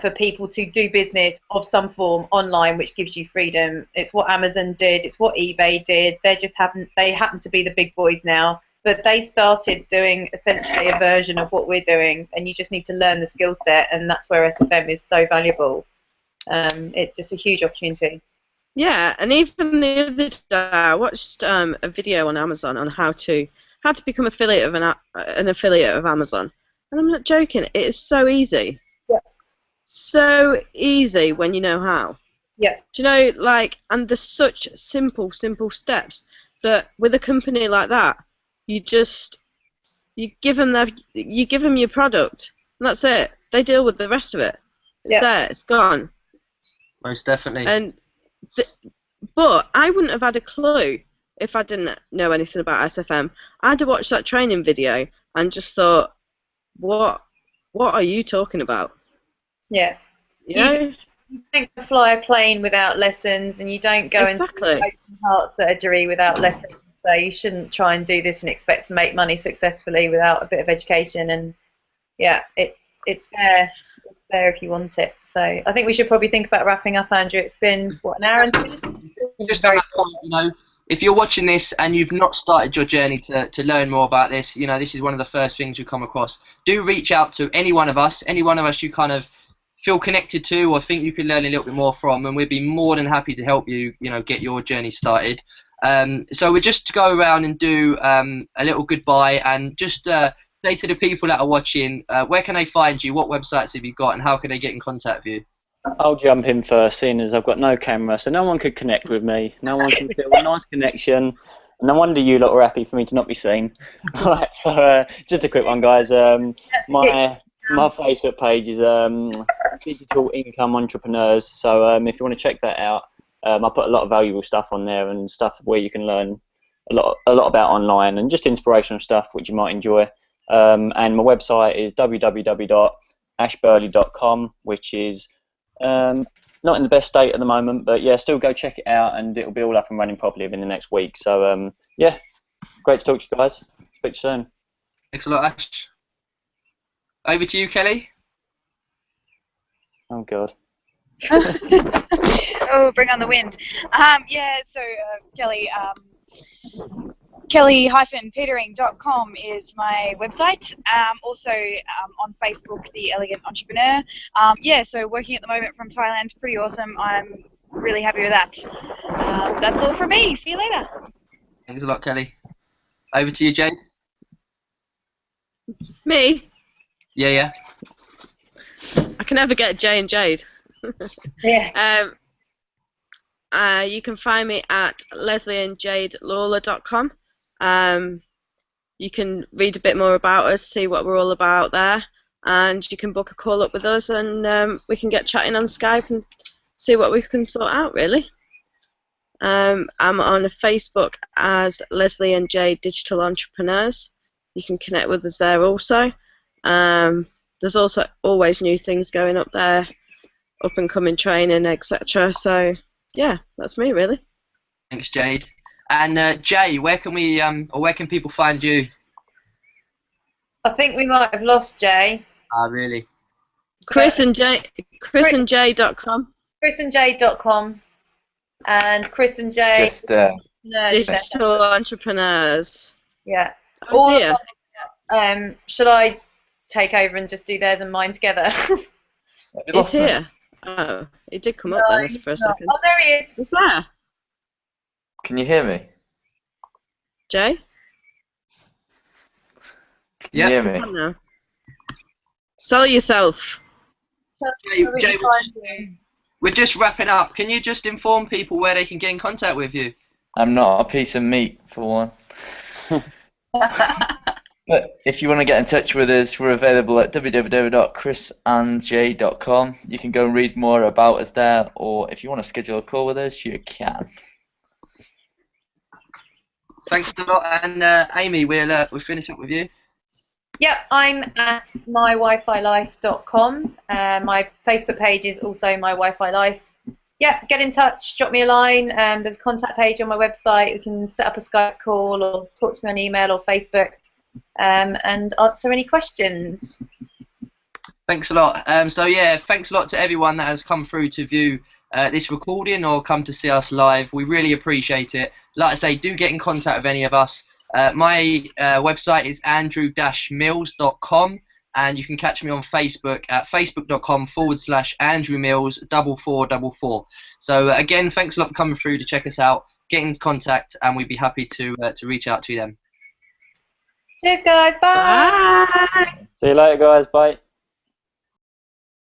for people to do business of some form online, which gives you freedom. It's what Amazon did. It's what eBay did. They happen to be the big boys now, but they started doing essentially a version of what we're doing, and you just need to learn the skill set, and that's where SFM is so valuable. It's just a huge opportunity. Yeah, and even the other day, I watched a video on Amazon on how to become an affiliate of Amazon, and I'm not joking. It is so easy. Yeah. So easy when you know how. Yeah. Do you know, like, and there's such simple steps that with a company like that, you give them your product, and that's it. They deal with the rest of it. It's there. It's gone. Most definitely. And but I wouldn't have had a clue if I didn't know anything about SFM. I'd have watched that training video and just thought, what are you talking about? Yeah. You don't fly a plane without lessons, and you don't go into open heart surgery without lessons. So you shouldn't try and do this and expect to make money successfully without a bit of education. And yeah, it's there. It's there if you want it. So I think we should probably think about wrapping up, Andrew. It's been, what, an hour and 20 minutes? Just on that point, you know, if you're watching this and you've not started your journey to learn more about this, you know, this is one of the first things you come across. Do reach out to any one of us you kind of feel connected to or think you can learn a little bit more from, and we'd be more than happy to help you, you know, get your journey started. So we're just to go around and do a little goodbye, and just say to the people that are watching, where can they find you, what websites have you got, and how can they get in contact with you? I'll jump in first, seeing as I've got no camera, so no one could connect with me. No one can feel a nice connection. No wonder you lot were happy for me to not be seen. Right, so just a quick one, guys. My Facebook page is Digital Income Entrepreneurs. So if you want to check that out, I put a lot of valuable stuff on there and stuff where you can learn a lot about online and just inspirational stuff which you might enjoy. And my website is www.ashburley.com, which is not in the best state at the moment, but yeah, still go check it out, and it'll be all up and running properly within the next week. So yeah, great to talk to you guys. Speak to you soon. Thanks a lot, Ash. Over to you, Kelly. Oh God. Oh, bring on the wind. Yeah, so Kelly, kelly-petering.com is my website. Also on Facebook, The Elegant Entrepreneur. Yeah, so working at the moment from Thailand, pretty awesome. I'm really happy with that. That's all from me. See you later. Thanks a lot, Kelly. Over to you, Jade. Me? Yeah. I can never get Jay and Jade. Yeah. You can find me at leslieandjadelawler.com. You can read a bit more about us, see what we're all about there, and you can book a call up with us, and we can get chatting on Skype and see what we can sort out, really. I'm on Facebook as Leslie and Jade Digital Entrepreneurs. You can connect with us there also. There's also always new things going up there, up and coming training, etc. So yeah, that's me really. Thanks, Jade. And Jay, where can we or where can people find you? I think we might have lost Jay. Ah, really? chrisandjay.com. chrisandjay.com and Chris and Jay Just Digital Entrepreneurs. yeah. Oh, here. Should I take over and just do theirs and mine together? It's here. Oh, it did come up then for a second. Oh, there he is. It's there. Can you hear me? Jay? Can you hear me? Come on now. Sell yourself. Jay, we're just wrapping up. Can you just inform people where they can get in contact with you? I'm not a piece of meat, for one. But if you want to get in touch with us, we're available at www.chrisandjay.com. You can go and read more about us there, or if you want to schedule a call with us, you can. Thanks a lot. And Amy, we'll finish up with you. Yep, I'm at mywifi-life.com. My Facebook page is also my Wi-Fi Life. Yep, get in touch, drop me a line. There's a contact page on my website. You can set up a Skype call or talk to me on email or Facebook, and answer any questions. Thanks a lot. So yeah, thanks a lot to everyone that has come through to view this recording or come to see us live. We really appreciate it. Like I say, do get in contact with any of us. My website is andrew-mills.com, and you can catch me on Facebook at facebook.com/AndrewMills4444. So again, thanks a lot for coming through to check us out. Get in contact, and we'd be happy to reach out to them. Cheers, guys. Bye. Bye. See you later, guys. Bye.